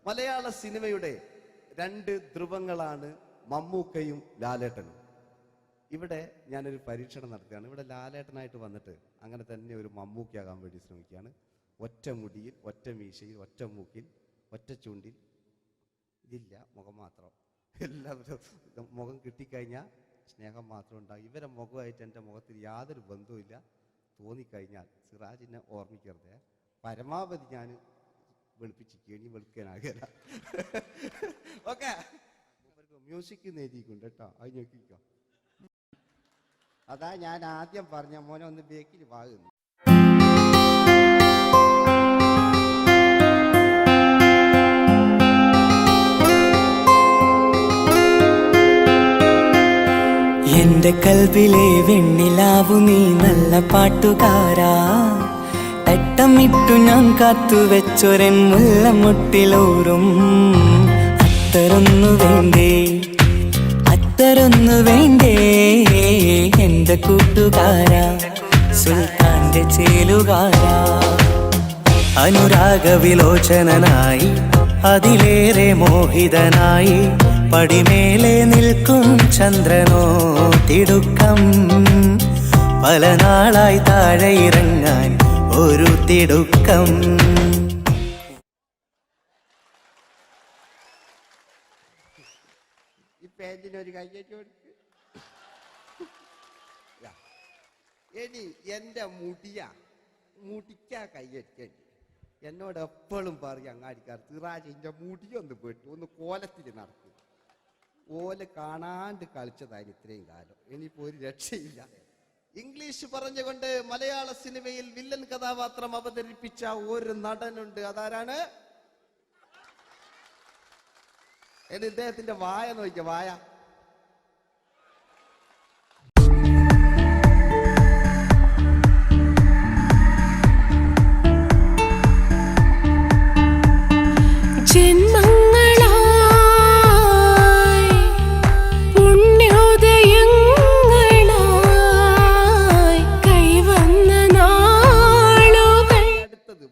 മലയാള സിനിമയുടെ രണ്ട് ധ്രുവങ്ങളാണ് മമ്മൂക്കയും ലാലേട്ടനും. ഇവിടെ ഞാനൊരു പരീക്ഷണം നടത്തുകയാണ്. ഇവിടെ ലാലേട്ടനായിട്ട് വന്നിട്ട് അങ്ങനെ തന്നെ ഒരു മമ്മൂക്കയാകാൻ വേണ്ടി ശ്രമിക്കുകയാണ്. ഒറ്റ മുടിയിൽ, ഒറ്റ മീശയിൽ, ഒറ്റ മൂക്കിൽ, ഒറ്റ ചൂണ്ടിൽ, ഇതില്ല, മുഖം മാത്രം. എല്ലാവരും മുഖം കിട്ടിക്കഴിഞ്ഞാൽ സ്നേഹം മാത്രം ഉണ്ടാകും. ഇവരെ മുഖമായിട്ട് എൻ്റെ മുഖത്തിൽ യാതൊരു ബന്ധവുമില്ല. തോന്നിക്കഴിഞ്ഞാൽ സിറാജിനെ ഓർമ്മിക്കരുത്. പരമാവധി ഞാൻ വെളുപ്പിച്ചിരിക്കുക, ഇനി വെളുക്കാനാകില്ല. ഓക്കെ, മ്യൂസിക് എഴുതിയിട്ടുണ്ട് കേട്ടോ, അത് നോക്കിക്കോ. അതാ ഞാൻ ആദ്യം പറഞ്ഞ മോനെ ഒന്ന് ബേക്കിൽ വാങ്ങുന്നു. എന്റെ കൽവിലെ വെണ്ണിലാവു നീ നല്ല പാട്ടുകാരാ, തട്ടമിട്ടു ഞാൻ കാത്തുവെച്ചൊരൻ മുല്ലമുട്ടിലോറും. അത്തരൊന്നു വേണ്ടേ, അത്തരൊന്നു വേണ്ടേ എന്റെ കൂട്ടുകാരാ, സുൽത്താന്റെ ചേലുകാരാ. അനുരാഗവിലോചനായി അതിലേറെ മോഹിതനായി പടിമേലെ നിൽക്കും ചന്ദ്രനോ തിടുക്കം. പല നാളായി താഴെ ഇറങ്ങാൻ ഒരു തിടുക്കം. ഈ പേജിനൊരു കയ്യേറ്റി കൊടുക്ക്. എടി എൻ്റെ മുടിക്കാ കയ്യടിക്കേണ്ടി. എന്നോട് എപ്പോഴും പറയും അങ്ങാടിക്കാർ, സിറാജ് എൻ്റെ മുടിയൊന്ന് പെട്ടു, ഒന്ന് കോലത്തിൽ നടക്കും. ഓല് കാണാണ്ട് കളിച്ചതായിരുന്നു ഇത്രയും കാലം. ഇനിയിപ്പോൾ ഒരു രക്ഷയില്ല. ഇംഗ്ലീഷ് പറഞ്ഞുകൊണ്ട് മലയാള സിനിമയിൽ വില്ലൻ കഥാപാത്രം അവതരിപ്പിച്ച ഒരു നടനുണ്ട്. അതാരാണ്? ഇദ്ദേഹത്തിന്റെ വായ നോക്കിയ വായ.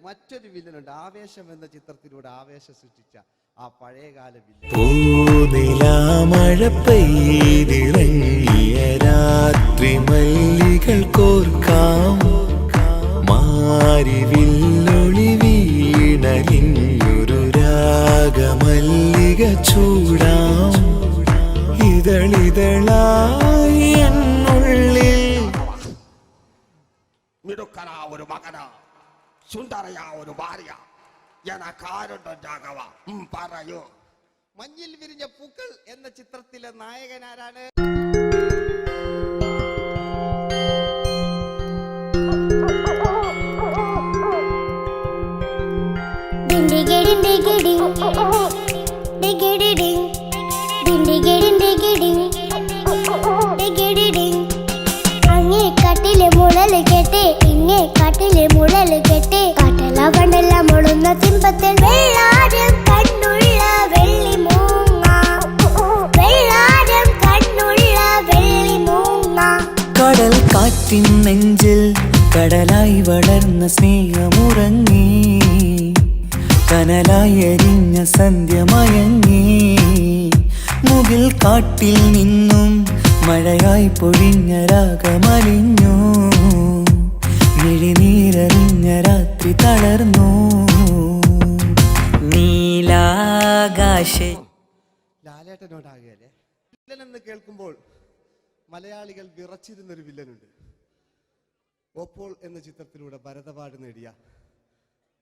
മറ്റൊരു വില്ലനുണ്ട്. ആവേശം എന്ന ചിത്രത്തിലൂടെ ആവേശം സൃഷ്ടിച്ച ആ പഴയകാല വില്ലൻ. മഴ പെയ്തിറങ്ങിയ രാത്രി മല്ലികൾ കോർക്കാം, മാരിവില്ലൊളി വീണലിഞ്ഞൊരു രാഗമല്ലിക ചൂടാം. ഇതളിതളായി എന്നുള്ളിൽ മിടുക്കനാ ഒരു മകനാ, സുന്ദരയാ ഒരു ഭാര്യ, എനക്കാരുണ്ടോ രാഘവ പറയൂ. മഞ്ഞിൽ വിരിഞ്ഞ പൂക്കൾ എന്ന ചിത്രത്തിലെ നായകനാരാണ്? കാട്ടിലെ മുഴല് കേട്ട് ഇങ്ങേ കാട്ടിലെ മുഴല് കേട്ട് കാട്ടല കണ്ടല്ല മുളുന്ന സിംഹത്തിൽ വെള്ളാരം കണ്ണുള്ള വെള്ളി മൂങ്ങ, വെള്ളാരം കണ്ണുള്ള വെള്ളി മൂങ്ങ. കടൽ കാറ്റിൻ നെഞ്ചിൽ കടലായി വളർന്ന സ്നേഹമുറങ്ങി, കനലായി എരിഞ്ഞ സന്ധ്യ മയങ്ങി. മുകിൽ കാട്ടിൽ നിന്നും മഴയായി പൊഴിഞ്ഞ രാഗമലിഞ്ഞു, മിഴിനീരറിഞ്ഞ രാത്രി തളർന്നു. നീലാകാശ ലാലേട്ടനോടാകല്ലേ വില്ലൻ എന്ന് കേൾക്കുമ്പോൾ മലയാളികൾ വിറച്ചിരുന്നൊരു വില്ലനുണ്ട്. ഓപ്പോൾ എന്ന ചിത്രത്തിലൂടെ ഭരതപാട് നേടിയ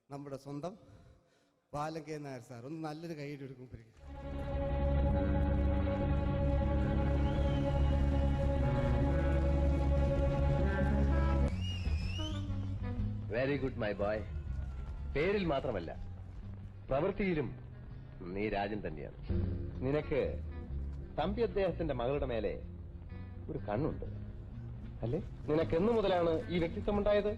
നമ്മുടെ സ്വന്തം ബാലകേ നായർ സാർ. ഒന്ന് നല്ലൊരു കൈയ്യടി എടുക്കും. Very good my boy. പേരിൽ മാത്രമല്ല പ്രവൃത്തിയിലും നീ രാജൻ തന്നെയാണ്. നിനക്ക് തമ്പി അദ്ദേഹത്തിന്റെ മകളുടെ മേലെ ഒരു കണ്ണുണ്ട് അല്ലേ? നിനക്ക് എന്നു മുതലാണ് ഈ വ്യക്തിത്വം ഉണ്ടായത്?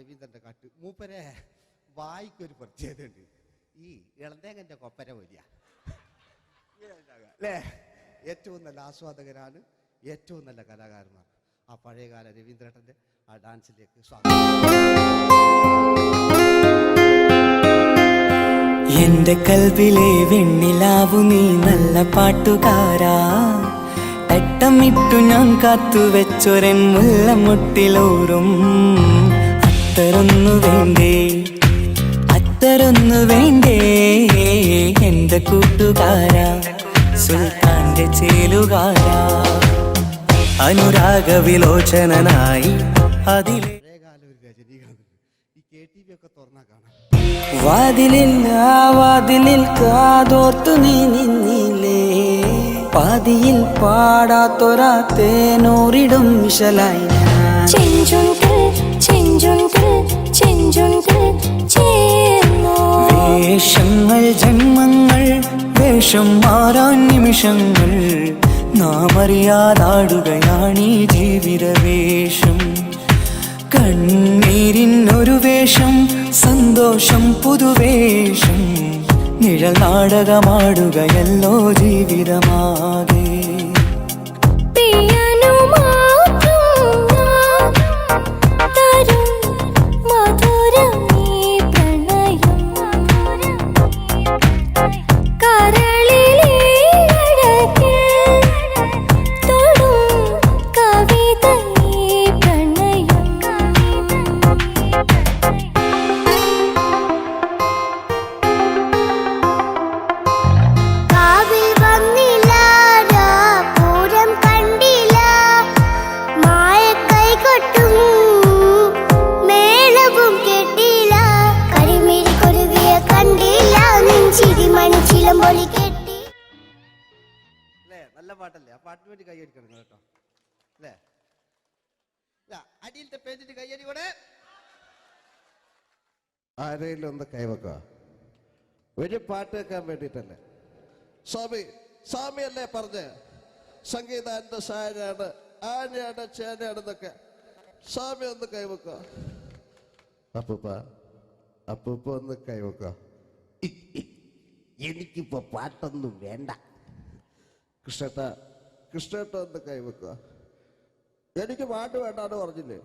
രവീന്ദ്രന്റെ കാട്ട് മൂപ്പരെ വായിക്കൊരു പ്രത്യേകത ഉണ്ട്. ഈ ഇളന്തേങ്ങന്റെ കൊപ്പര പോലെയാ. അല്ലേ? ഏറ്റവും നല്ല ആസ്വാദകരാണ്, ഏറ്റവും നല്ല കലാകാരന്മാർ. ആ പഴയകാല രവീന്ദ്രേട്ടൻ്റെ ആ ഡാൻസിലേക്ക് സ്വാഗതം. എന്റെ കൽവിലെ വെണ്ണിലാവു നീ നല്ല പാട്ടുകാരാ, തട്ടമിട്ടു ഞാൻ കാത്തുവെച്ചൊരൻ മുല്ലമുട്ടിലോറും. അത്തരൊന്നു വേണ്ടേ, അത്തരൊന്നു വേണ്ടേ എന്റെ കൂട്ടുകാരാ, സുൽത്താന്റെ ചേലുകാരാ. അനുരാഗവിലോചനായി അതിലെ പഴയകാല ഒരു രജനീകാന്ത് ഈ KTV ഒക്കെ തുറന്നാ കാണാം. വാതിലിൽ ആ വാതിലിൽ കാതോർത്തു നീ നിന്നില്ലേ, പാതിയിൽ പാടാത്തൊരാ തേനൂറിടും വിശലായി ചെഞ്ചുണ്ടിൽ ചെഞ്ചുണ്ടിൽ ചെഞ്ചുണ്ടിൽ ചേർന്നു. വേഷങ്ങൾ ജന്മങ്ങൾ വേഷം മാറാൻ നിമിഷങ്ങൾ, നാം അറിയാതാടുകയാണീ ജീവിതവേഷം. കണ്ണീരിനൊരു വേഷം, സന്തോഷം പുതുവേഷം, നിഴൽ നാടകമാടുകയല്ലോ ജീവിതമാകെ. നല്ല പാട്ടല്ലേ? ആ പാട്ടിന് വേണ്ടി കൈയടിക്കണം കേട്ടോ, അല്ലേ? അടിയിലത്തെ പേജിന്റെ കൈയടി കൂടെ ആരെങ്കിലും ഒന്ന് കൈവക്കുക. ഒരു പാട്ട് വെക്കാൻ വേണ്ടിട്ടല്ലേ? സ്വാമി അല്ലേ പറഞ്ഞ് സംഗീതം എന്റെ സാരാണ്, ആനയാണ് ചേനയാണെന്നൊക്കെ. സ്വാമി ഒന്ന് കൈവക്കുക. അപ്പൂപ്പ ഒന്ന് കൈവക്കുക. എനിക്കിപ്പോ പാട്ടൊന്നും വേണ്ട. കൃഷ്ണേട്ട ഒന്ന് കൈവെക്കുക. എനിക്ക് പാട്ട് വേണ്ടാന്ന് പറഞ്ഞില്ലേ?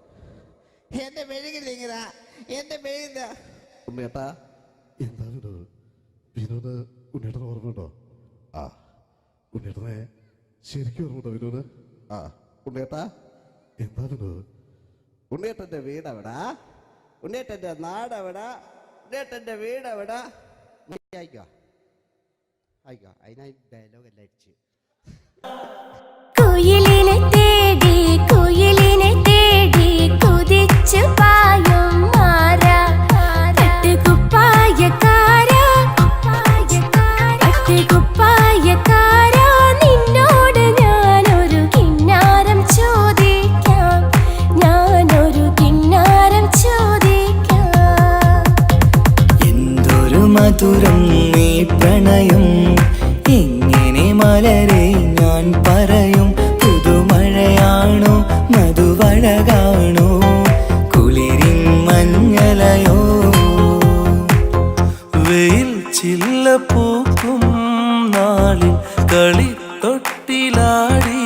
എന്റെ മെഴുകില്ല ഇങ്ങനെ, എന്റെ മെഴുകില്ല. ഉണ്ണേട്ടാ എന്താ വിനോദ്? ഉണ്ണേട്ടന് ഓർമ്മയുണ്ടോ? ആ ഉണ്ണേട്ടനെ ശരിക്കും ഓർമ്മയുണ്ടോ വിനോദ്? ആ ഉണ്ണേട്ടാ എന്താ വിനോദ്? ഉണ്ണേട്ടന്റെ വീടെവിടാ? ഉണ്ണേട്ടന്റെ നാടെവിടാ? ഉണ്ണേട്ടന്റെ വീടെവിടാ? അയക്കോ അതിനായി ഡയലോഗ് എല്ലാം അടിച്ച്. കുയിലിനെ തേടി കുയിലിനെ തേടി കുതിച്ചു പായും മാറാ, പട്ടുകുപ്പായക്കാരാ പട്ടുകുപ്പായക്കാരാ, നിന്നോട് ഞാനൊരു കിന്നാരം ചോദിക്കാം, ഞാനൊരു കിന്നാരം ചോദിക്കാം. എന്തൊരു മധുരം നീ പ്രണയം, എങ്ങനെ മലരെ ഞാൻ പറയും. പുതുമഴയാണോ മധുവഴകാണോ കുളിരിൻ മഞ്ഞലയോ? വെയിൽ ചില്ല പൂക്കും നാളിൽ കളിത്തൊട്ടിലാടി,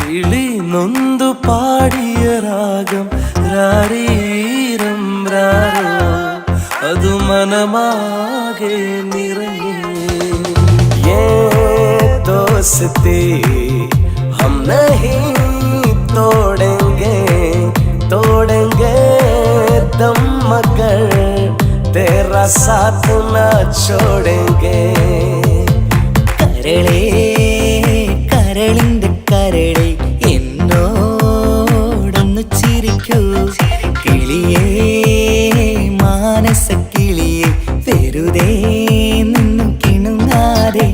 കിളി നൊന്തു പാടിയ രാഗം രാരീരം രാരോ, അതു മനമാകെ നിറഞ്ഞു. दोस्ती हम नहीं तोड़ेंगे, तोड़ेंगे दम मगर तेरा साथ न छोड़ेंगे. കരളേ കരളിന്റെ കരളെ എന്നോടൊന്നു ചിരിക്കൂ, കിളിയേ മാനസ കിളിയെ വെറുതെ നിന്നു കിണുങ്ങാതെ.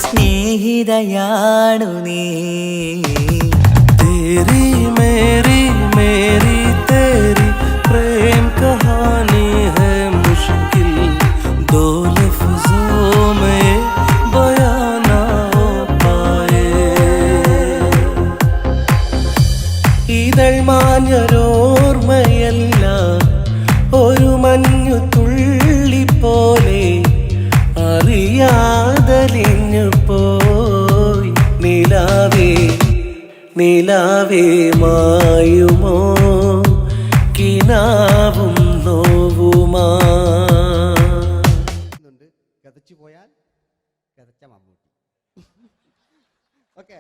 സ്നേഹിതയാണു നീ. तेरी मेरी मेरी तेरी प्रेम कहानी है मुश्किल, നിലാവേ മായുമോ കിനാവും നോവുമാ. കഥച്ചു പോയാൽ കഥച്ച മമ്മൂട്ടി. ഓക്കെ,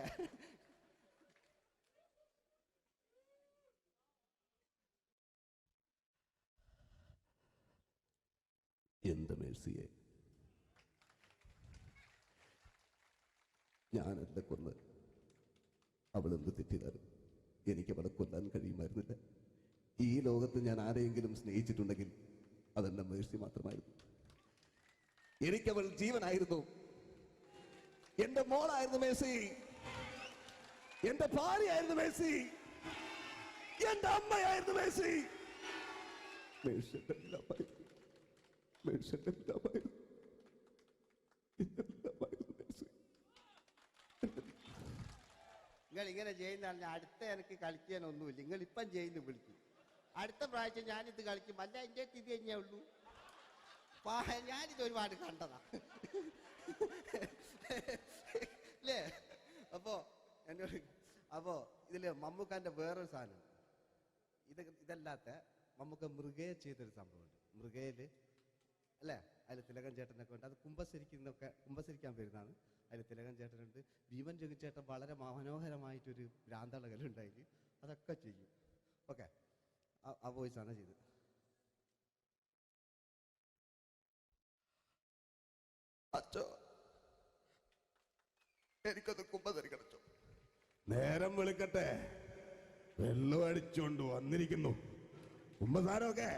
എന്ത് മേഴ്സിയെ, ഞാനല്ല കൊന്ന്, അവളെന്ത് തെറ്റിയതാരും എനിക്ക് അവളെ കൊല്ലാൻ കഴിയുമായിരുന്നില്ല. ഈ ലോകത്ത് ഞാൻ ആരെയെങ്കിലും സ്നേഹിച്ചിട്ടുണ്ടെങ്കിൽ അതെന്റെ മേഴ്സി മാത്രമായിരുന്നു. എനിക്കവൾ ജീവനായിരുന്നു, എന്റെ മോളായിരുന്നു മേഴ്സി, എന്റെ ഭാര്യയായിരുന്നു മേഴ്സി, എന്റെ അമ്മയായിരുന്നു മേഴ്സി. മേഴ്സിയുടെ എല്ലാമായിരുന്നു, മേഴ്സിയുടെ എല്ലാമായിരുന്നു, എല്ലാമായിരുന്നു മേഴ്സി. നിങ്ങൾ ഇങ്ങനെ ചെയ്യുന്ന അടുത്ത എനിക്ക് കളിക്കാനൊന്നുമില്ല. നിങ്ങൾ ഇപ്പം ചെയ്യുന്നു വിളിക്കും, അടുത്ത പ്രാവശ്യം ഞാനിത് കളിക്കും. അല്ല, എൻ്റെ ഇത് കഴിഞ്ഞേ ഉള്ളൂ. ഞാനിത് ഒരുപാട് കണ്ടതാ അല്ലേ? അപ്പോ ഇതില് മമ്മൂക്കാന്റെ വേറൊരു സാധനം, ഇതല്ലാത്ത മമ്മൂക്ക മൃഗയെ ചെയ്തൊരു സംഭവമുണ്ട്. മൃഗയില് അല്ലേ, അതിൽ തിലകൻ ചേട്ടനൊക്കെ ഉണ്ട്. അത് കുമ്പസരിക്കാൻ വരുന്നതാണ്. അതിൽ തിലകൻ ചേട്ടനുണ്ട്, ഭീമൻ ജഗൻ ചേട്ടൻ വളരെ മനോഹരമായിട്ടൊരു ഭ്രാന്തളകലുണ്ടായി. അതൊക്കെ ചെയ്യും. ഓക്കെ, ആ വോയിസാണ് ചെയ്തത്. അച്ചോ, എനിക്കൊന്ന് കുമ്പസരിക്കണച്ചോ. നേരം വെളുക്കട്ടെ, വെള്ളം അടിച്ചുകൊണ്ട് വന്നിരിക്കുന്നു. കുമ്പസാരമൊക്കെ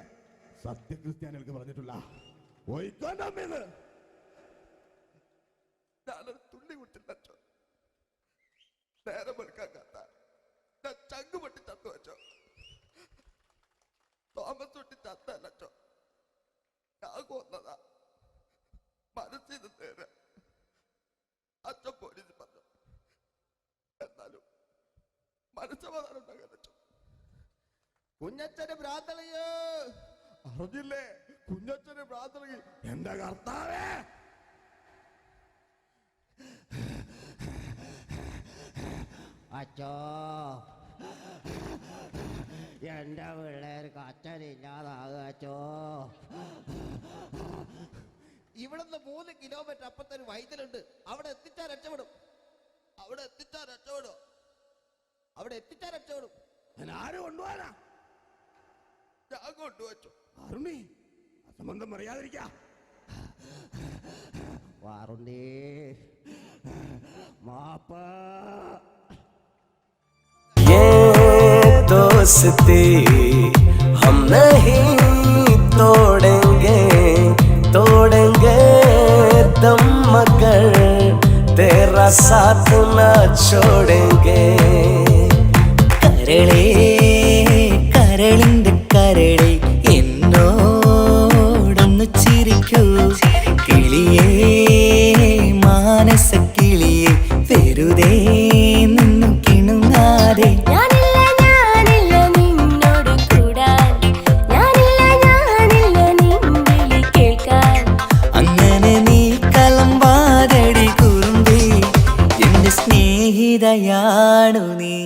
സത്യക്രിസ്ത്യാനികൾക്ക് പറഞ്ഞിട്ടില്ല. പോയിക്കോണ്ടമ്മേന്ന് ഞാനൊരു തുള്ളി കുട്ടില്ലച്ചോ. നേരം വെളുക്കാൻ കാത്ത ഞാൻ ചങ്ക് പൊട്ടി ചത്തു വെച്ചോ. തോമസ് തൊട്ടി ചത്തല്ലച്ചോ, ഞാൻ കൊന്നതാ. മനസ്സിന് നേരെ അച്ഛൻ പോലീസ് പറഞ്ഞു. എന്നാലും മനസ്സമാധാനം ഉണ്ടാകാനോ. കുഞ്ഞച്ഛന് ഭ്രാന്തളയോ അറിഞ്ഞില്ലേ? കുഞ്ഞച്ഛന് പ്രാർത്ഥന. എന്റെ കർത്താവേ, അച്ചോ, എന്റെ പിള്ളേർക്ക് അച്ഛനില്ലാതാകച്ചോ. ഇവിടുന്ന് 3 കിലോമീറ്റർ അപ്പത്തൊരു വൈദ്യുണ്ട്. അവിടെ എത്തിച്ചാൽ രക്ഷപ്പെടും. ആര് കൊണ്ടുപോകാനാ? ഞാൻ കൊണ്ടുവച്ചു. അരുണി, അസംബന്ധം പറയാതിരിക്കാ. വാറുണ്ടേ മാപ്പ. ये दोस्ती हम नहीं तोड़ेंगे, तोड़ेंगे दम मगर तेरा साथ न छोड़ेंगे. കരളേ കരളിന്റെ കരളെ എന്നോടൊന്നു ചിരിക്കൂ. കിളിയേ മാനസ കിളിയെ വെറുതെ നിന്നു കിണുങ്ങാതെ. ഞാനില്ല നിന്നോട് കൂടാൻ, ഞാനില്ല നിൻ വിളി കേൾക്കാൻ. അങ്ങനെ നീ കലമ്പാതടി കുറുമ്പി, എന്റെ സ്നേഹിതയാണു നീ.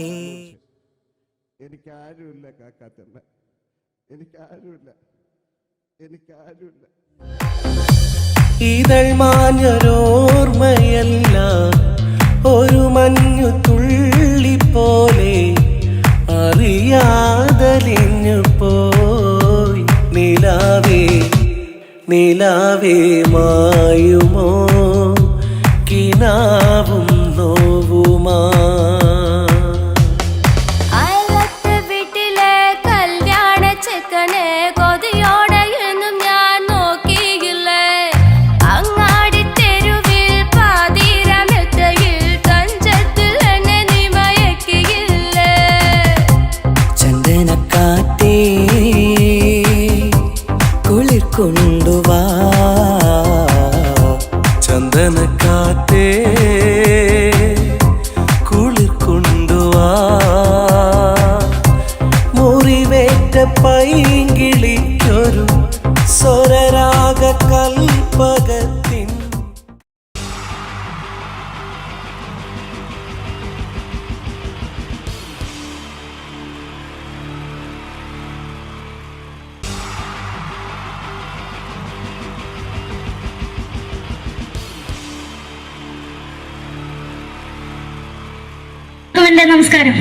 എനിക്കാരുമില്ല കാക്കാത്തമ്മ, എനിക്കാരുമില്ല. ഇതൾ മാഞ്ഞൊരോർമ്മയല്ല, ഒരു മഞ്ഞു തുള്ളി പോലെ അറിയാതലിഞ്ഞു പോയി. നിലാവേ നിലാവേ മായുമോ കിനാവും നോവുമാ. അയലത്തെ വീട്ടിലെ കല്യാണ ചെക്കനെ കൊതിയോടെ എന്നും ഞാൻ നോക്കിയില്ലേ. അങ്ങാടി തെരുവിൽ പാതിരമെത്തയിൽ തഞ്ചത്തിൽ എന്നെ നീ മയക്കിയില്ലേ. ചന്ദനക്കാറ്റേ കുളിർ കൊണ്ടുവാ, ചന്ദനക്കാറ്റേ കുളിർ കൊണ്ടുവാ. മുറിവേറ്റ പൈങ്കിളിക്കൊരു സ്വരരാഗ കൽപ്പകത്തിൻ. എൻ്റെ നമസ്കാരം.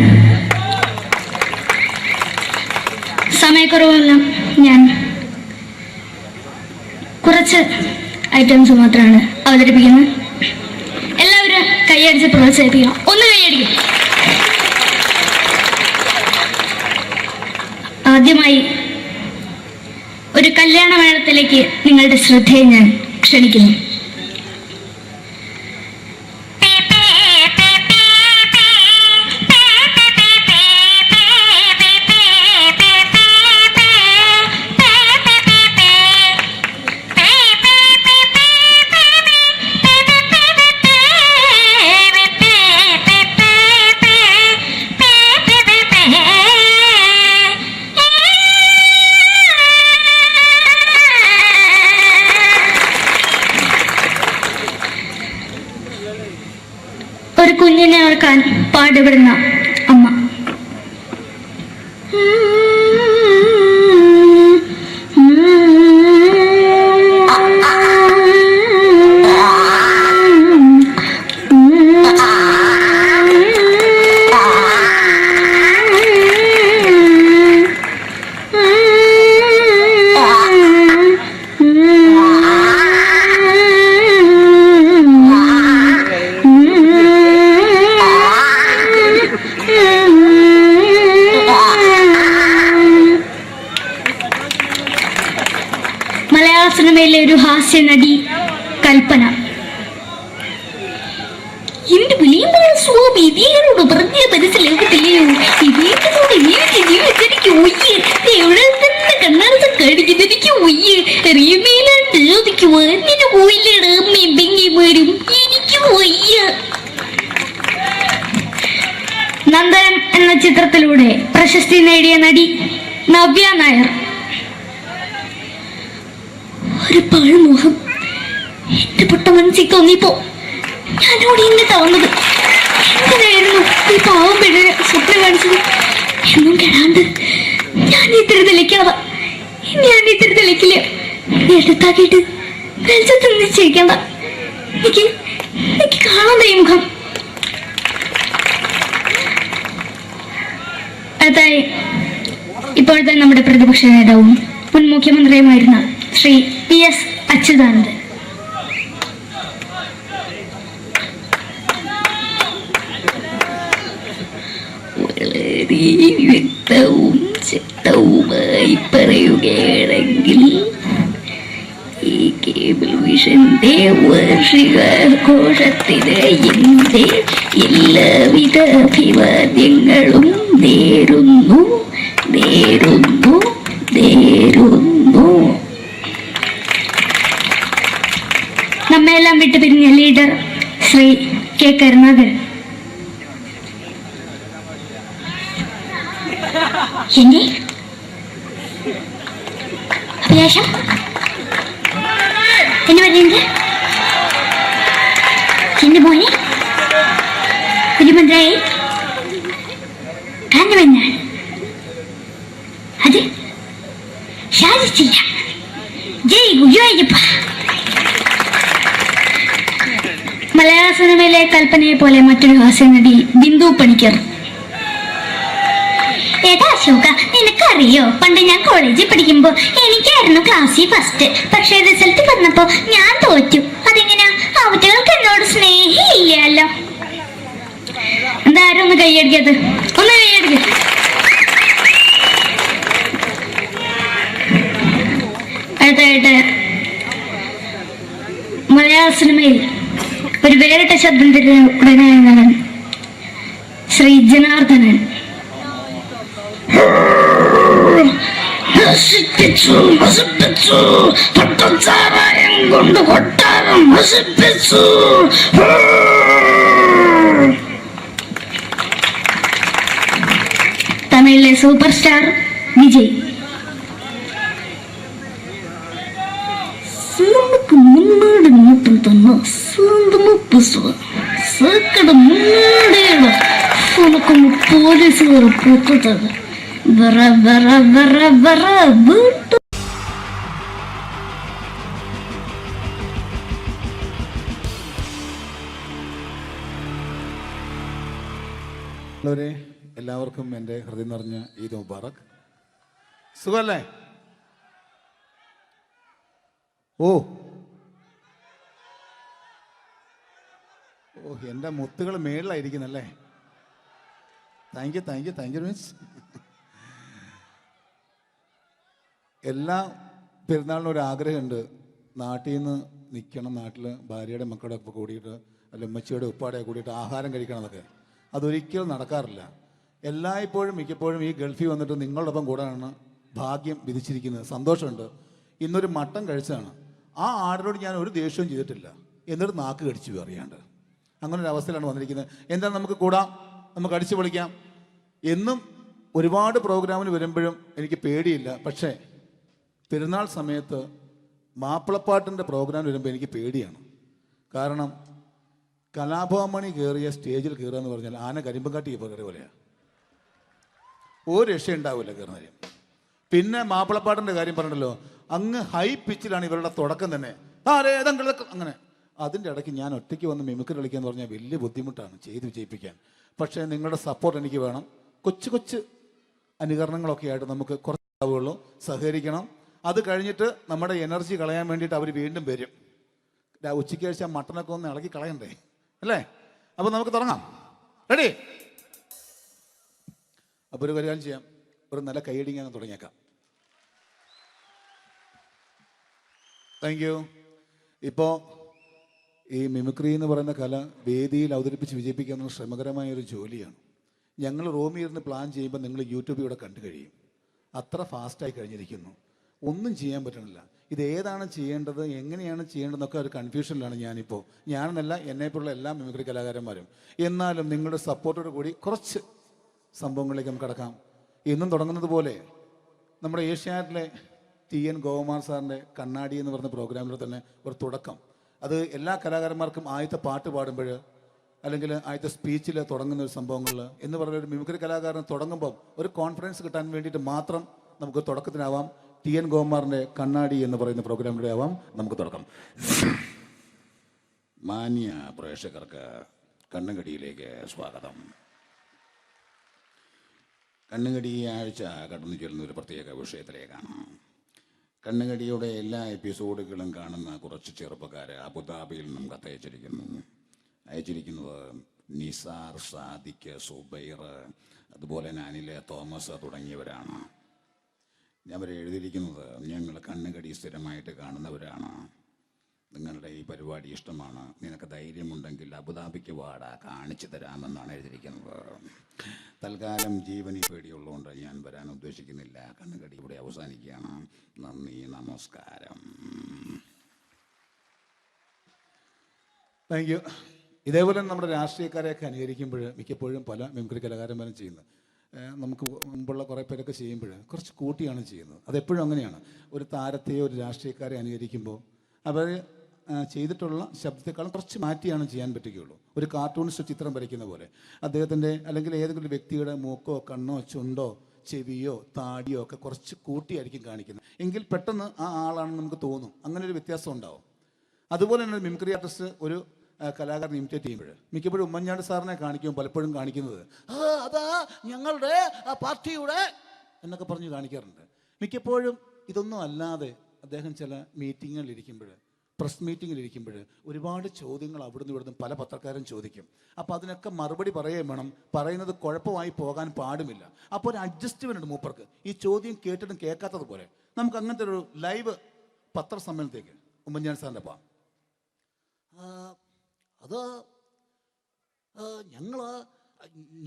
സമയക്കുറവല്ല, ഞാൻ കുറച്ച് ഐറ്റംസ് മാത്രമാണ് അവതരിപ്പിക്കുന്നത്. എല്ലാവരും കൈയടിച്ച് പ്രോത്സാഹിപ്പിക്കണം. ഒന്ന് കൈയടിക്കും. ആദ്യമായി ഒരു കല്യാണ മേളത്തിലേക്ക് നിങ്ങളുടെ ശ്രദ്ധയെ ഞാൻ ക്ഷണിക്കുന്നു. ഒരു കുഞ്ഞിനെ ഓർക്കാൻ പാടുപെടുന്ന അമ്മ. മലയാള സിനിമയിലെ ഒരു ഹാസ്യ നടി കൽപ്പന. എന്റെ വിളിയുമ്പോൾ സ്വാമി ഇതിനോട് പറഞ്ഞ മനസ്സിലാകത്തില്ലയോ? ഇതിനോട് എനിക്ക് ജീവിതത്തിലേക്ക് ഒയ്യ് എവിടെ തന്നെ കണ്ണാർച്ച കടിക്കുന്നത് എനിക്ക് ഒയ്യ് റിയമയിലാണ്ട് ചോദിക്ക് വന്നിന് പോയില്ലേടാ അമ്മയും പെങ്ങിമാരും എനിക്ക് ഒയ്യ. നന്ദനം എന്ന ചിത്രത്തിലൂടെ പ്രശസ്തി നേടിയ നടി നവ്യ നായർ. ഒരു പഴമുഖം എന്റെ പൊട്ട മനസ്സിൽ തോന്നിയപ്പോ ഞാനോട് ഇന്നിട്ടാ വന്നത്. എന്തിനായിരുന്നു ഈ പാവം പെണ്ണിനെ സ്വപ്നം കാണിച്ചത്? എന്നും കെടാണ്ട് ഞാൻ ഇത്തിരി തെളിക്കാതെ ഞാൻ ഇത്തിരി തെളിക്കില്ല. എടുത്താക്കിയിട്ട് വെളിച്ചത്തിൽ നിശ്ചയിക്കണ്ട. എനിക്ക് കാണാൻ ഈ മുഖം. അടുത്തായി ഇപ്പോഴത്തെ നമ്മുടെ പ്രതിപക്ഷ നേതാവും മുൻ മുഖ്യമന്ത്രിയുമായിരുന്ന ശ്രീ PS അച്യുതാനന്ദൻ. വളരെ വ്യക്തവും ശക്തവുമായി പറയുകയാണെങ്കിൽ ഈ കേബിൾ വിഷന്റെ വാർഷികാഘോഷത്തിന് എന്റെ എല്ലാവിധ അഭിവാദ്യങ്ങളും നേരുന്നു. നമ്മെല്ലാം വിട്ടുപിരിഞ്ഞ ലീഡർ ശ്രീ കെ കരുണാകരൻ. എന്റെ അഭിലാഷം എന്ന് പറയുന്നത് എന്റെ മോനെ മുഖ്യമന്ത്രിയായി കാണുമെന്നാണ്. അത് സാധിച്ചില്ല. ജയ് ഗുരുവായൂരപ്പ. മലയാള സിനിമയിലെ കൽപ്പനയെ പോലെ മറ്റൊരു ഹാസ്യ നടി ബിന്ദു പണിക്കർ. ഏതാ അശോക, നിനക്കറിയോ പണ്ട് ഞാൻ കോളേജിൽ പഠിക്കുമ്പോ എനിക്കായിരുന്നു ക്ലാസ്സിൽ ഫസ്റ്റ്. പക്ഷെ റിസൾട്ട് വന്നപ്പോ ഞാൻ തോറ്റു. അതെങ്ങനെയാ? അവറ്റകൾക്ക് എന്നോട് സ്നേഹമില്ലല്ലോ. എന്താരും ഒന്ന് കൈയടിക്കത്? ഒന്ന് കൈയടിക്ക. അടുത്തായിട്ട് മലയാള സിനിമയിൽ ഒരു വേറിട്ട ശബ്ദം തിരഞ്ഞെടുക്കുന്ന നടൻ ശ്രീ ജനാർദ്ദനൻ. കൊണ്ട് കൊട്ടാരം നശിപ്പിച്ചു. തമിഴിലെ സൂപ്പർ സ്റ്റാർ വിജയ്. നമുക്ക് മുന്നോട് നോട്ടം തന്ന പോലീസുകാർ പൂത്തത് വറ വറ വറ വറ വീട്ടു. ഉള്ളവരെ എല്ലാവർക്കും എൻ്റെ ഹൃദയം നിറഞ്ഞ ഈദ് മുബാറക്. സുഖമല്ലേ? ഓ ഓ എൻ്റെ മുത്തുകൾ മേളിലായിരിക്കുന്നല്ലേ. Thank you miss. എല്ലാ പെരുന്നാളിനും ഒരു ആഗ്രഹമുണ്ട്, നാട്ടിൽ നിന്ന് നിൽക്കണം, നാട്ടിൽ ഭാര്യയുടെ മക്കളുടെ ഒക്കെ കൂടിയിട്ട് അല്ല ഉമ്മച്ചിയുടെ ഉപ്പാടെ കൂടിയിട്ട് ആഹാരം കഴിക്കണം എന്നൊക്കെ. അതൊരിക്കലും നടക്കാറില്ല. എല്ലായ്പ്പോഴും മിക്കപ്പോഴും ഈ ഗൾഫിൽ വന്നിട്ട് നിങ്ങളോടൊപ്പം കൂടാനാണ് ഭാഗ്യം വിധിച്ചിരിക്കുന്നത്. സന്തോഷമുണ്ട്. ഇന്നൊരു മട്ടൻ കഴിച്ചതാണ്. ആ ആടിനോട് ഞാൻ ഒരു ദേഷ്യവും ചെയ്തിട്ടില്ല, എന്നിട്ട് നാക്ക് കടിച്ചു അറിയാണ്ട്. അങ്ങനെ ഒരു അവസ്ഥയിലാണ് വന്നിരിക്കുന്നത്. എന്താണ്, നമുക്ക് കൂടാം, നമുക്ക് അടിച്ചു പൊളിക്കാം. എന്നും ഒരുപാട് പ്രോഗ്രാമിന് വരുമ്പോഴും എനിക്ക് പേടിയില്ല. പക്ഷേ പെരുന്നാൾ സമയത്ത് മാപ്പിളപ്പാട്ടിൻ്റെ പ്രോഗ്രാം വരുമ്പോൾ എനിക്ക് പേടിയാണ്. കാരണം കലാഭവമണി കയറിയ സ്റ്റേജിൽ കയറുക എന്ന് പറഞ്ഞാൽ ആന കരിമ്പം കാട്ടി കയറിയ പോലെയാണ്. ഒരു രക്ഷയുണ്ടാവില്ല കയറുന്ന കാര്യം. പിന്നെ മാപ്പിളപ്പാട്ടിൻ്റെ കാര്യം പറഞ്ഞല്ലോ, അങ്ങ് ഹൈ പിച്ചിലാണ് ഇവരുടെ തുടക്കം തന്നെ. അങ്ങനെ അതിൻ്റെ ഇടയ്ക്ക് ഞാൻ ഒറ്റയ്ക്ക് വന്ന് മിമിക്രി കളിക്കുക എന്ന് പറഞ്ഞാൽ വലിയ ബുദ്ധിമുട്ടാണ് ചെയ്ത് വിജയിപ്പിക്കാൻ. പക്ഷേ നിങ്ങളുടെ സപ്പോർട്ട് എനിക്ക് വേണം. കൊച്ചു കൊച്ചു അനുകരണങ്ങളൊക്കെ ആയിട്ട് നമുക്ക് കുറച്ചാവുള്ളൂ, സഹകരിക്കണം. അത് കഴിഞ്ഞിട്ട് നമ്മുടെ എനർജി കളയാൻ വേണ്ടിയിട്ട് അവർ വീണ്ടും വരും. ഉച്ചയ്ക്ക് കഴിച്ചാൽ മട്ടനൊക്കെ ഒന്ന് ഇളക്കി കളയണ്ടേ അല്ലേ? അപ്പോൾ നമുക്ക് തുടങ്ങാം. റെഡി? അപ്പോൾ ഒരു കാര്യം ചെയ്യാം, ഒരു നല്ല കൈയടിങ്ങ് അങ്ങ് തുടങ്ങിയേക്കാം. Thank you. ഇപ്പോൾ ഈ മിമിക്രി എന്ന് പറയുന്ന കല വേദിയിൽ അവതരിപ്പിച്ച് വിജയിപ്പിക്കുക എന്നത് ശ്രമകരമായ ഒരു ജോലിയാണ്. ഞങ്ങൾ റൂമിൽ ഇരുന്ന് പ്ലാൻ ചെയ്യുമ്പോൾ നിങ്ങൾ യൂട്യൂബിൽ ഇവിടെ കണ്ടു കഴിയും. അത്ര ഫാസ്റ്റായി കഴിഞ്ഞിരിക്കുന്നു, ഒന്നും ചെയ്യാൻ പറ്റണില്ല. ഇത് ഏതാണ് ചെയ്യേണ്ടത്, എങ്ങനെയാണ് ചെയ്യേണ്ടതെന്നൊക്കെ ഒരു കൺഫ്യൂഷനിലാണ് ഞാനിപ്പോൾ. ഞാനെന്നല്ല, എന്നെപ്പോലുള്ള എല്ലാ മിമിക്രി കലാകാരന്മാരും. എന്നാലും നിങ്ങളുടെ സപ്പോർട്ടോട് കൂടി കുറച്ച് സംഭവങ്ങളിലേക്ക് നമുക്ക് കടക്കാം. ഇന്നും തുടങ്ങുന്നത് പോലെ നമ്മുടെ ഏഷ്യാനെറ്റിലെ TN ഗോപകുമാർ സാറിൻ്റെ കണ്ണാടി എന്ന് പറഞ്ഞ പ്രോഗ്രാമിൽ തന്നെ ഒരു തുടക്കം. അത് എല്ലാ കലാകാരന്മാർക്കും ആദ്യത്തെ പാട്ട് പാടുമ്പോൾ അല്ലെങ്കിൽ ആദ്യത്തെ സ്പീച്ചിൽ തുടങ്ങുന്ന ഒരു സംഭവങ്ങളിൽ എന്ന് പറഞ്ഞ ഒരു മിമിക്രി കലാകാരൻ തുടങ്ങുമ്പം ഒരു കോൺഫിഡൻസ് കിട്ടാൻ വേണ്ടിയിട്ട് മാത്രം നമുക്ക് തുടക്കത്തിനാവാം. TN ഗോപകുമാറിൻ്റെ കണ്ണാടി എന്ന് പറയുന്ന പ്രോഗ്രാമിലൂടെ ആവാം നമുക്ക് തുടക്കം. മാന്യ പ്രേക്ഷകർക്ക് കണ്ണുകടിയിലേക്ക് സ്വാഗതം. കണ്ണുകടി ഈ ആഴ്ച കടന്നു ചെല്ലുന്ന ഒരു പ്രത്യേക വിഷയത്തിലേക്കാണ്. കണ്ണുകടിയുടെ എല്ലാ എപ്പിസോഡുകളും കാണുന്ന കുറച്ച് ചെറുപ്പക്കാർ അബുദാബിയിൽ നിന്നും അയച്ചിരിക്കുന്നത് നിസാർ, സാദിഖ്, സുബൈർ, അതുപോലെ അനിൽ, തോമസ് തുടങ്ങിയവരാണ്. അവർ എഴുതിയിരിക്കുന്നത്, ഞങ്ങൾ കണ്ണുകടി സ്ഥിരമായിട്ട് കാണുന്നവരാണ്, നിങ്ങളുടെ ഈ പരിപാടി ഇഷ്ടമാണ്, നിനക്ക് ധൈര്യമുണ്ടെങ്കിൽ അബുദാബിക്ക് വാടാ, കാണിച്ചു തരാമെന്നാണ് എഴുതിയിരിക്കുന്നത്. തൽക്കാലം ജീവനി പേടിയുള്ളതുകൊണ്ട് ഞാൻ വരാൻ ഉദ്ദേശിക്കുന്നില്ല. കണ്ണുകടി ഇവിടെ അവസാനിക്കുകയാണ്. നന്ദി, നമസ്കാരം. Thank you. ഇതേപോലെ നമ്മുടെ രാഷ്ട്രീയക്കാരെയൊക്കെ അനുകരിക്കുമ്പോൾ മിക്കപ്പോഴും പല മിമിക്രി കലാകാരന്മാരും ചെയ്യുന്നത്, നമുക്ക് മുമ്പുള്ള കുറേ പേരൊക്കെ ചെയ്യുമ്പോൾ കുറച്ച് കൂട്ടിയാണ് ചെയ്യുന്നത്. അതെപ്പോഴും അങ്ങനെയാണ്. ഒരു താരത്തെയോ ഒരു രാഷ്ട്രീയക്കാരെ അനുകരിക്കുമ്പോൾ അവർ ചെയ്തിട്ടുള്ള ശബ്ദത്തെക്കാളും കുറച്ച് മാറ്റിയാണ് ചെയ്യാൻ പറ്റുകയുള്ളൂ. ഒരു കാർട്ടൂണിസ്റ്റ് ചിത്രം വരയ്ക്കുന്ന പോലെ അദ്ദേഹത്തിൻ്റെ അല്ലെങ്കിൽ ഏതെങ്കിലും വ്യക്തിയുടെ മൂക്കോ കണ്ണോ ചുണ്ടോ ചെവിയോ താടിയോ ഒക്കെ കുറച്ച് കൂട്ടിയായിരിക്കും കാണിക്കുന്നത്. എങ്കിൽ പെട്ടെന്ന് ആ ആളാണെന്ന് നമുക്ക് തോന്നും. അങ്ങനെ ഒരു വ്യത്യാസം ഉണ്ടാവും. അതുപോലെ തന്നെ മിമിക്രി ആർട്ടിസ്റ്റ് ഒരു കലാകാരൻ ഇമിറ്റേറ്റ് ചെയ്യുമ്പോൾ മിക്കപ്പോഴും ഉമ്മൻചാണ്ടി സാറിനെ കാണിക്കുമ്പോൾ പലപ്പോഴും കാണിക്കുന്നത് അതാ ഞങ്ങളുടെ പാർട്ടിയുടെ എന്നൊക്കെ പറഞ്ഞ് കാണിക്കാറുണ്ട്. മിക്കപ്പോഴും ഇതൊന്നും അല്ലാതെ അദ്ദേഹം ചില മീറ്റിങ്ങുകളിലിരിക്കുമ്പോൾ, പ്രസ് മീറ്റിങ്ങിലിരിക്കുമ്പോൾ ഒരുപാട് ചോദ്യങ്ങൾ അവിടുന്ന് ഇവിടുന്ന് പല പത്രക്കാരും ചോദിക്കും. അപ്പോൾ അതിനൊക്കെ മറുപടി പറയുകയും വേണം. പറയുന്നത് കുഴപ്പമായി പോകാൻ പാടുമില്ല. അപ്പോൾ ഒരു അഡ്ജസ്റ്റ്മെൻ്റ് ഉണ്ട് മൂപ്പർക്ക്. ഈ ചോദ്യം കേട്ടിട്ടും കേൾക്കാത്തതുപോലെ നമുക്ക് അങ്ങനത്തെ ഒരു ലൈവ് പത്രസമ്മേളനത്തേക്ക് ഉമ്മൻചാണ്ടി സാറിൻ്റെ പോകാം. അത്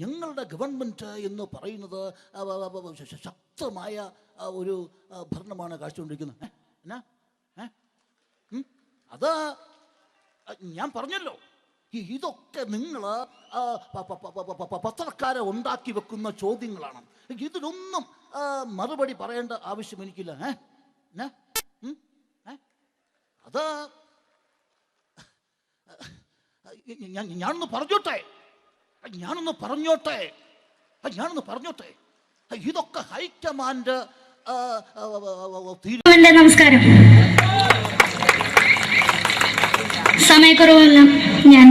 ഞങ്ങളുടെ ഗവൺമെൻറ് എന്ന് പറയുന്നത് ശക്തമായ ഒരു ഭരണമാണ് കാഴ്ചകൊണ്ടിരിക്കുന്നത്. എന്നാ അത് ഞാൻ പറഞ്ഞല്ലോ, ഇതൊക്കെ നിങ്ങൾ പത്രക്കാരെ ഉണ്ടാക്കി വെക്കുന്ന ചോദ്യങ്ങളാണ്. ഇതിനൊന്നും മറുപടി പറയേണ്ട ആവശ്യം എനിക്കില്ല. അത് ഞാനൊന്ന് പറഞ്ഞോട്ടെ. ഇതൊക്കെ ഹൈക്കമാൻഡ്. നമസ്കാരം. സമയക്കുറവല്ല, ഞാൻ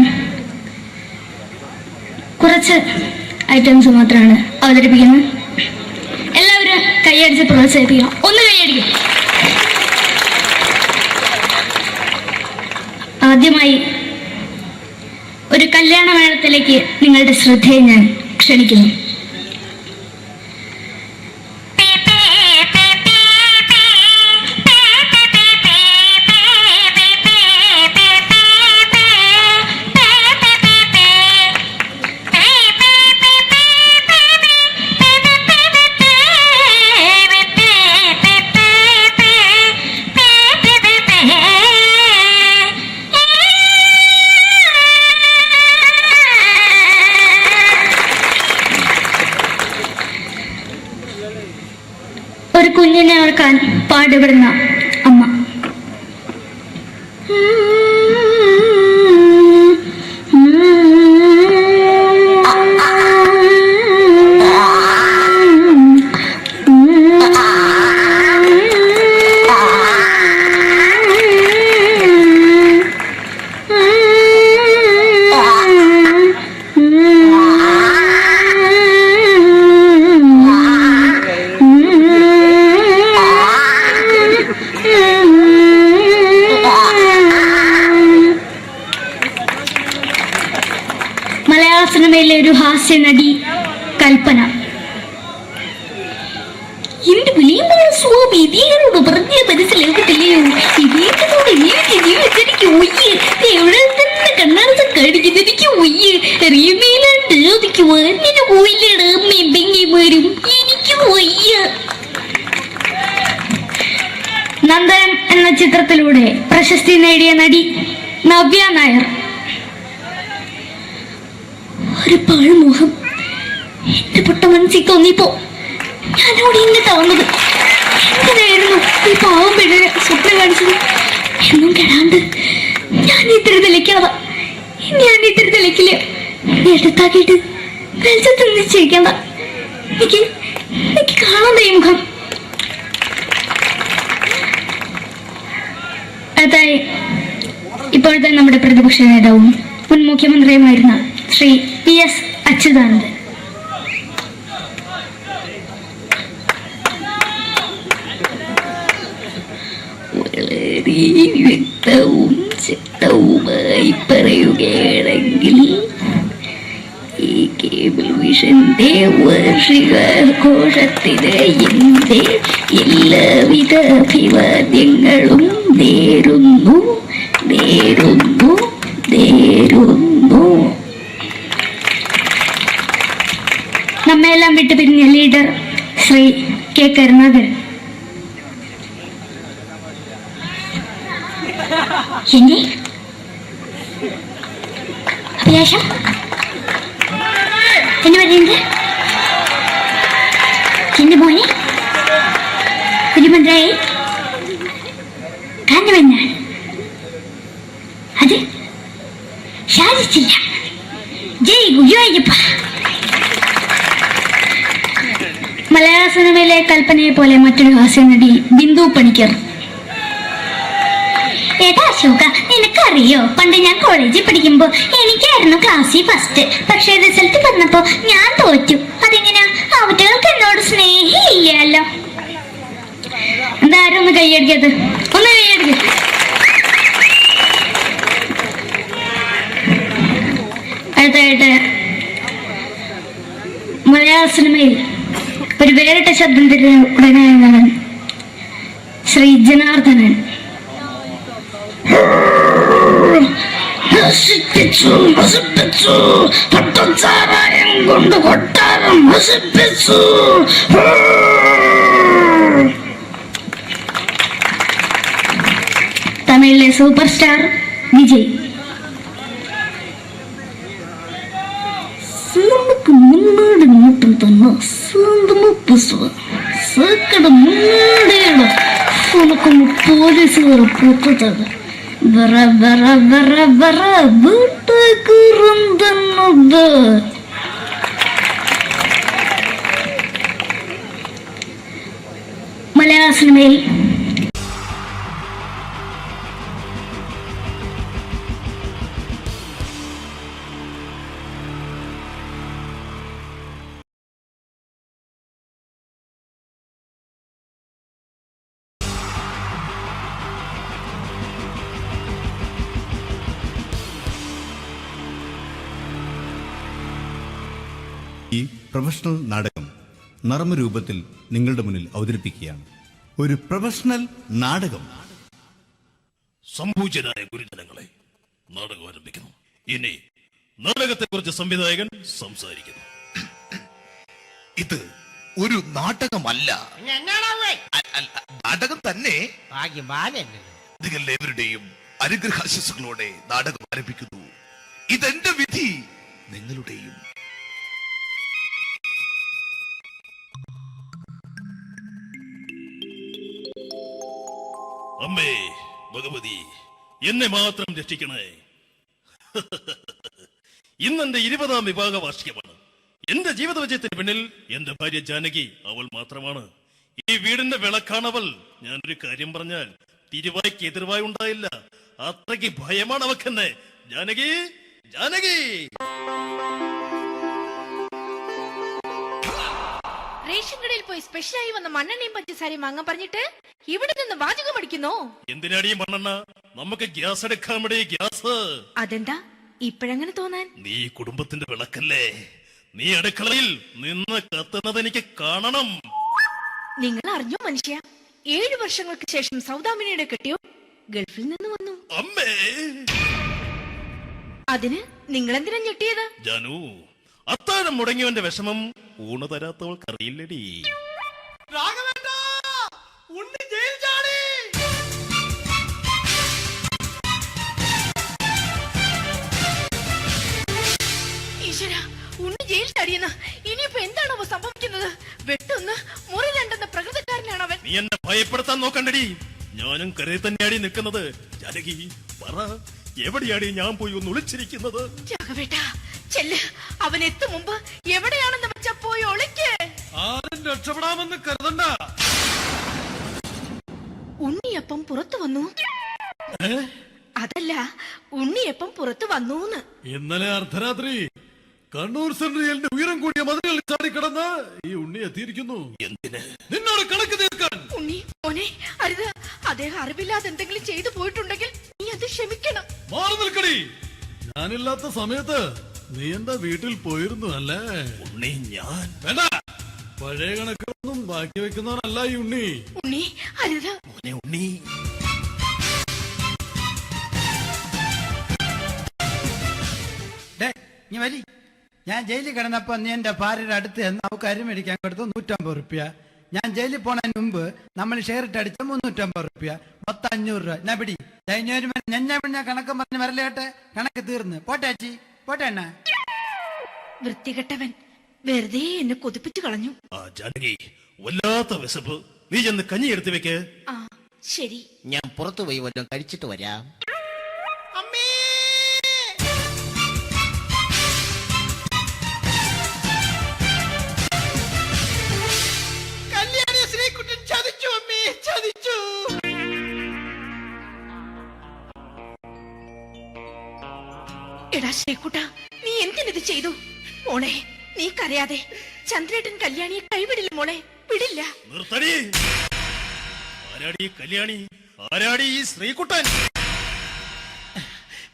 കുറച്ച് ഐറ്റംസ് മാത്രമാണ് അവതരിപ്പിക്കുന്നത്. എല്ലാവരും കൈയടിച്ച് പ്രോത്സാഹിപ്പിക്കണം. ഒന്ന് കൈയടിക്കും. ആദ്യമായി ഒരു കല്യാണ മേളത്തിലേക്ക് നിങ്ങളുടെ ശ്രദ്ധയെ ഞാൻ ക്ഷണിക്കുന്നു. ഒരു കുഞ്ഞിനെ ഓർക്കാൻ പാടുപെടുന്ന അമ്മ. മലയാള സിനിമയിലെ ഒരു ഹാസ്യ നടി കൽപ്പന. എന്റെ വിളിയുമ്പോൾ സ്വാമി ഇതിനോട് പറഞ്ഞ മനസ്സിലാകത്തില്ലയോ? ഇതിനോട് ജീവിച്ചിരിക്കും ഒയ്യ്. എവിടെ തന്നെ കണ്ണാട കടിക്കുന്നത് എനിക്ക് ഒയ്യ്. റിയമയിലാണ്ട് എനിക്ക് വന്നിന് പോയില്ലേടാ മെമ്പെങ്കിമാരും. എനിക്ക് ഒയ്യ. നന്ദനം എന്ന ചിത്രത്തിലൂടെ പ്രശസ്തി നേടിയ നടി നവ്യ നായർ. ഒരു പാഴ്മോഹം എന്റെ പൊട്ട മനസ്സിൽ തോന്നിയപ്പോ ഞാനവിടെ ഇങ്ങോട്ടാ വന്നത്. എന്തിനായിരുന്നു ഈ പാവം പെണ്ണിനെ സ്വപ്നം കാണിച്ചത്? എന്നും കെടാണ്ട് ഞാൻ ഇത്തിരി തെളിക്കാതെ എടുത്താക്കിയിട്ട് വെളിച്ചത്ത് നിശ്ചയിക്കണ്ട. എനിക്ക് കാണാൻ ഈ മുഖം. അതായി ഇപ്പോഴത്തെ നമ്മുടെ പ്രതിപക്ഷ നേതാവും മുൻ മുഖ്യമന്ത്രിയുമായിരുന്ന ശ്രീ PS അച്യുതാനന്ദൻ. വളരെ വ്യക്തവും ശക്തവുമായി പറയുകയാണെങ്കിൽ ഈ കേബിൾ വിഷന്റെ വാർഷികാഘോഷത്തിന് എന്റെ എല്ലാവിധ അഭിവാദ്യങ്ങളും നേരുന്നു. നമ്മയെല്ലാം വിട്ടുപിരിഞ്ഞ ലീഡർ ശ്രീ K. കരുണാകരൻ. എന്റെ അഭിലാഷം എന്ന് പറയുന്നത് എന്റെ മോനെ കുഞ്ഞുമന്ത്രായി കാഞ്ഞവന്നാണ്. അത് സാധിച്ചില്ല. ജയ് ഗുരുവായൂരപ്പ. മലയാള സിനിമയിലെ കൽപ്പനയെ പോലെ മറ്റൊരു ഹാസ്യ നടി ബിന്ദു പണിക്കർ. ഏതാ അശോക, നിനക്കറിയോ പണ്ട് ഞാൻ കോളേജിൽ പഠിക്കുമ്പോ എനിക്കായിരുന്നു ക്ലാസ്സിൽ ഫസ്റ്റ്. പക്ഷെ റിസൾട്ട് വന്നപ്പോ ഞാൻ തോറ്റു. അതെങ്ങനെയാ? അവറ്റകൾക്ക് എന്നോട് സ്നേഹമില്ലല്ലോ. എന്താരും ഒന്ന് കൈയടിക്കത്? ഒന്ന് കൈയടിക്ക. അടുത്തായിട്ട് മലയാള സിനിമയിൽ ഒരു വേറിട്ട ശബ്ദത്തിന്റെ ഉടനെയാണ് ശ്രീ ജനാർദ്ദനൻ. പട്ടച്ചാരായം കൊണ്ട് കൊട്ടാരം നശിപ്പിച്ചു. തമിഴിലെ സൂപ്പർ സ്റ്റാർ വിജയ്. നമുക്ക് മുന്നോടി നോട്ടം തന്നെ സ്വന്തമോ പുസ്തക സക്കട മുന്നോടിയാണ് ഉനക്കൊന്ന് പോലീസുകാർ പൊട്ടത് വറ വറ വറ വറ വീട്ടുകുറുന്നത്. മലയാള സിനിമയിൽ ഈ പ്രൊഫഷണൽ നാടകം നർമ്മരൂപത്തിൽ നിങ്ങളുടെ മുന്നിൽ അവതരിപ്പിക്കുകയാണ്. ഒരു പ്രൊഫഷണൽ നാടകം. സംഭൂജനായ ഗുരുജനങ്ങളെ, നാടകം ആരംഭിക്കുന്നു. ഇനി നാടകത്തെക്കുറിച്ച് സംവിധായകൻ സംസാരിക്കുന്നു. ഇത് ഒരു നാടകമല്ല, നാടകം തന്നെ. നിങ്ങളെവരുടെയും അനുഗ്രഹാശിസുകളോടെ നാടകം ആരംഭിക്കുന്നു. ഇതെന്റെ വിധി, നിങ്ങളുടെയും. അമ്മേ ഭഗവതി, എന്നെ മാത്രം രക്ഷിക്കണേ. ഇന്നെന്റെ 20ാം വിവാഹ വാർഷികമാണ്. എന്റെ ജീവിത വിജയത്തിന് പിന്നിൽ എന്റെ ഭാര്യ ജാനകി, അവൾ മാത്രമാണ്. ഈ വീടിന്റെ വിളക്കാണവൾ. ഞാനൊരു കാര്യം പറഞ്ഞാൽ തിരുവായ്ക്ക് എതിർവായി ഉണ്ടായില്ല. അത്രയ്ക്ക് ഭയമാണ് അവക്കെന്നെ. ജാനകി, ജാനകി. റേഷൻ കടയിൽ പോയി സ്പെഷ്യലായി വന്ന മണ്ണെണ്ണയും പഞ്ചസാരയും വാങ്ങാൻ പറഞ്ഞിട്ട് ഇവിടെ നിന്ന് വാചകം അടിക്കുന്നോ? എന്തിനാടി മണ്ണെണ്ണ? നമുക്ക് ഗ്യാസ് എടുക്കാൻ വേണ്ടി ഗ്യാസ്. അതെന്താ ഇപ്പഴങ്ങനെ തോന്നാൻ? നീ കുടുംബത്തിന്റെ വിളക്കല്ലേ. നീ അടുക്കളയിൽ നിന്ന് കത്തുന്നത് എനിക്ക് കാണണം. നിങ്ങൾ അറിഞ്ഞോ മനുഷ്യ, 7 വർഷങ്ങൾക്ക് ശേഷം സൗദാമിനിയുടെ കെട്ടിയോ ഗൾഫിൽ നിന്ന് വന്നു. അമ്മേ, അതിന് നിങ്ങൾ എന്തിനാ ഞെട്ടിയത്? ജാനു, അത്താഴം മുടങ്ങിയവന്റെ വിഷമം ഊണ് തരാത്തവൾക്കറിയില്ലടി. ഈശ്വര, ഉണ്ണി ജയിൽ ചാടിയെന്ന്. ഇനിയിപ്പോ എന്താണോ സംഭവിക്കുന്നത്? വെട്ടൊന്ന് മുറി രണ്ടെന്ന പ്രകൃതക്കാരനാണ് അവൻ. നീ എന്നെ ഭയപ്പെടുത്താൻ നോക്കണ്ടടി. ഞാനും കരയിൽ തന്നെയാടി നിൽക്കുന്നത്. ജാനകി, പറ, എവിടെയാടി ഞാൻ പോയി ഒന്ന് ഒളിച്ചിരിക്കുന്നത്? രാഘവേട്ടാ, ചെല്ല്. അവൻ എത്തും മുമ്പ് എവിടെയാണെന്ന് വെച്ചാ പോയി ഒളിക്ക്. ആരും രക്ഷപ്പെടാമെന്ന് കരുതണ്ട. ഉണ്ണിയപ്പം പുറത്തു വന്നു. അതല്ല, ഉണ്ണിയപ്പം പുറത്തു വന്നൂന്ന്. ഇന്നലെ അർദ്ധരാത്രി കണ്ണൂർ സെൻട്രലിന്റെ ഉയരം കൂടിയ മതിലുകളിൽ ചാടിക്കിടന്ന് ഈ ഉണ്ണി എത്തിയിരിക്കുന്നു. എന്തിന്? നിന്നോട് കണക്ക് തീർക്കാൻ. ഉണ്ണി മോനെ, അരുത്. അദ്ദേഹം അറിവില്ലാതെ എന്തെങ്കിലും ചെയ്തു പോയിട്ടുണ്ടെങ്കിൽ നീ അത് ക്ഷമിക്കണം. മാറി നിൽക്കടി. ഞാനില്ലാത്ത സമയത്ത് നീ എന്താ വീട്ടിൽ പോയിരുന്നു അല്ലേ? ഉണ്ണി, ഞാൻ വേണ്ട. പഴയ കണക്കൊന്നും ബാക്കി വെക്കുന്നവനല്ല ഈ ഉണ്ണി. ഉണ്ണി, അരുത്. ഉണ്ണി, ഞാൻ ജയിലിൽ കിടന്നപ്പോ നീ എന്റെ ഭാര്യയുടെ അടുത്ത് എന്ന് അവർക്ക് അരി മേടിക്കാൻ കൊടുത്തു 150 റുപ്യ. ഞാൻ ജയിലിൽ പോണതിന് മുമ്പ് നമ്മൾ ഷെയർ ഇട്ട് അടിച്ച 350 റുപ്യ, മൊത്തം 500 രൂപ. ഞാൻ പിടി ഞാൻ കണക്ക് പറഞ്ഞ് വരലേട്ടെ. കണക്ക് തീർന്ന് പോട്ടെ അച്ചി, പോട്ടെ അണ്ണ. വൃത്തികെട്ടവൻ വെറുതെ എന്നെ കൊതിപ്പിച്ചു കളഞ്ഞു. ജാനകി, വല്ലാത്ത വിശപ്പ്. നീ ചെന്ന് കഞ്ഞി എടുത്തു വെക്ക്. ആ ശരി, ഞാൻ പുറത്തു പോയി വല്ലതും കഴിച്ചിട്ട് വരാം. എടാ ശ്രീകുട്ട, നീ എന്തിനിത് ചെയ്തു? മോളെ, നീ കരയാതെ. ചന്ദ്രേട്ടൻ കല്യാണിയെ കൈവിടില്ല മോളെ, വിടില്ല. നിർത്തടി. ആരാടി കല്യാണി? ആരാടി ഈ ശ്രീകുട്ടൻ?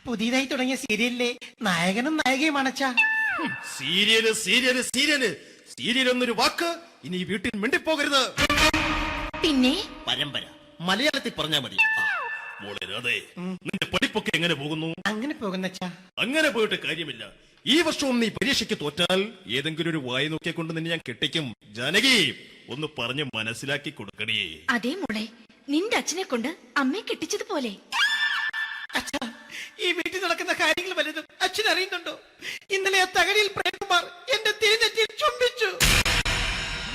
പുതിയതായി തുടങ്ങിയ സീരിയലിലെ നായകനും നായികയും അണച്ചാ. സീരിയല് സീരിയല് സീരിയല് സീരിയൽ എന്നൊരു വാക്ക് ഇനി വീട്ടിൽ മിണ്ടിപ്പോകരുത്. പിന്നെ പരമ്പര മലയാളത്തിൽ പറഞ്ഞാ മതി. മോളെ രാധേ, നിന്റെ പഠിപ്പൊക്കെ എങ്ങനെ പോകുന്നു? അങ്ങനെ പോകുന്നച്ചാ. അങ്ങനെ പോയിട്ട് കാര്യമില്ല. ഈ വർഷവും നീ പരീക്ഷയ്ക്ക് തോറ്റാൽ ഏതെങ്കിലും ഒരു വായി നോക്കിയെ കൊണ്ട് നിന്നെ ഞാൻ കെട്ടിക്കും. ജാനകി, ഒന്ന് പറഞ്ഞ് മനസ്സിലാക്കി കൊടുക്കണേ. അതേ മോളെ, നിന്റെ അച്ഛനെ കൊണ്ട് അമ്മയെ കെട്ടിച്ചതുപോലെ. ഈ വീട്ടിൽ നടക്കുന്ന കാര്യങ്ങൾ വലുതും അച്ഛൻ അറിയുന്നുണ്ടോ? ഇന്നലെ ആ തകഴിയിൽ പ്രേംകുമാർ എന്റെ തിരിഞ്ഞെറ്റിൽ ചുംബിച്ചു.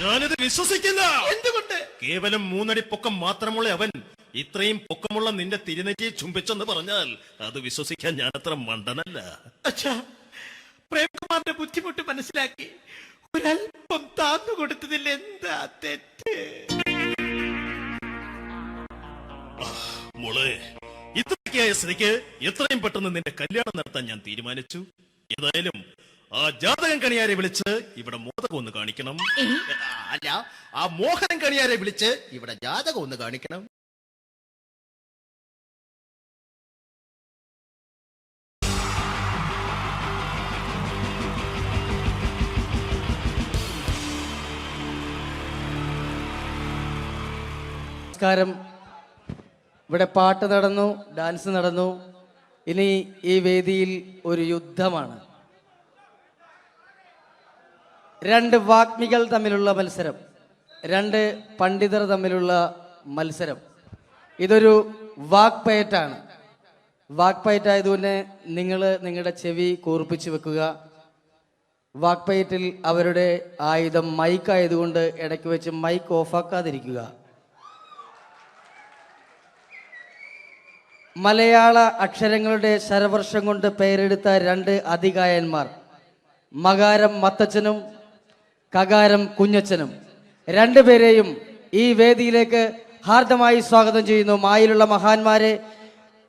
ഞാനിത് വിശ്വസിക്കില്ല. എന്തുകൊണ്ട്? കേവലം 3 അടി പൊക്കം മാത്രമുള്ള അവൻ ഇത്രയും പൊക്കമുള്ള നിന്റെ തിരുനെറ്റിയെ ചുംബിച്ചെന്ന് പറഞ്ഞാൽ അത് വിശ്വസിക്കാൻ ഞാൻ അത്ര മണ്ടനല്ല. അച്ഛാ, പ്രേംകുമാറിന്റെ ബുദ്ധിമുട്ട് മനസ്സിലാക്കി ഒരല്പം താന്നു കൊടുത്തതിൽ എന്താ തെറ്റ്? മോളെ, ഇത്രയ്ക്കായ സ്ഥിതിക്ക് എത്രയും പെട്ടെന്ന് നിന്റെ കല്യാണം നടത്താൻ ഞാൻ തീരുമാനിച്ചു. ഏതായാലും ആ ജാതകം കണിയാരെ വിളിച്ച് ഇവിടെ മോദകം ഒന്ന് കാണിക്കണം. അല്ല, ആ മോഹനം കണിയാരെ വിളിച്ച് ഇവിടെ ജാതകം ഒന്ന് കാണിക്കണം. നമസ്കാരം. ഇവിടെ പാട്ട് നടന്നു, ഡാൻസ് നടന്നു. ഇനി ഈ വേദിയിൽ ഒരു യുദ്ധമാണ്. രണ്ട് വാഗ്മികൾ തമ്മിലുള്ള മത്സരം, രണ്ട് പണ്ഡിതർ തമ്മിലുള്ള മത്സരം. ഇതൊരു വാക്പയറ്റാണ്. വാക്പയറ്റായതുകൊണ്ട് നിങ്ങൾ നിങ്ങളുടെ ചെവി കൂർപ്പിച്ച് വെക്കുക. വാക്പയറ്റിൽ അവരുടെ ആയുധം മൈക്കായതുകൊണ്ട് ഇടയ്ക്ക് വെച്ച് മൈക്ക് ഓഫാക്കാതിരിക്കുക. മലയാള അക്ഷരങ്ങളുടെ ശരവർഷം കൊണ്ട് പേരെടുത്ത രണ്ട് അതികായന്മാർ, മകാരം മത്തച്ഛനും കകാരം കുഞ്ഞച്ഛനും, രണ്ടുപേരെയും ഈ വേദിയിലേക്ക് ഹാർദമായി സ്വാഗതം ചെയ്യുന്നു. മായിലുള്ള മഹാന്മാരെ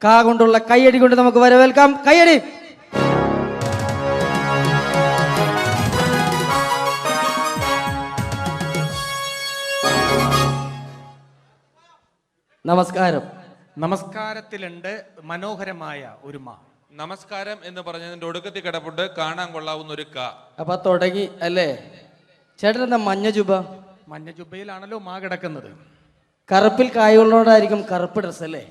കാ കൊണ്ടുള്ള കയ്യടി കൊണ്ട് നമുക്ക് വരവേൽക്കാം. കയ്യടി. നമസ്കാരം. നമസ്കാരത്തിലുണ്ട് മനോഹരമായ ഒരു മാ. നമസ്കാരം എന്ന് പറഞ്ഞതിന്റെ ഒടുക്കത്തിൽ കിടപ്പുണ്ട് കാണാൻ കൊള്ളാവുന്ന ഒരു ക. അപ്പൊ തുടങ്ങി അല്ലേ? ചേട്ടൻ എന്താ മഞ്ഞ ജുബ? മഞ്ഞ ജുബയിലാണല്ലോ മാ കിടക്കുന്നത്. കറുപ്പിൽ കായുള്ളോടായിരിക്കും കറുപ്പ് ഡ്രസ് അല്ലേ?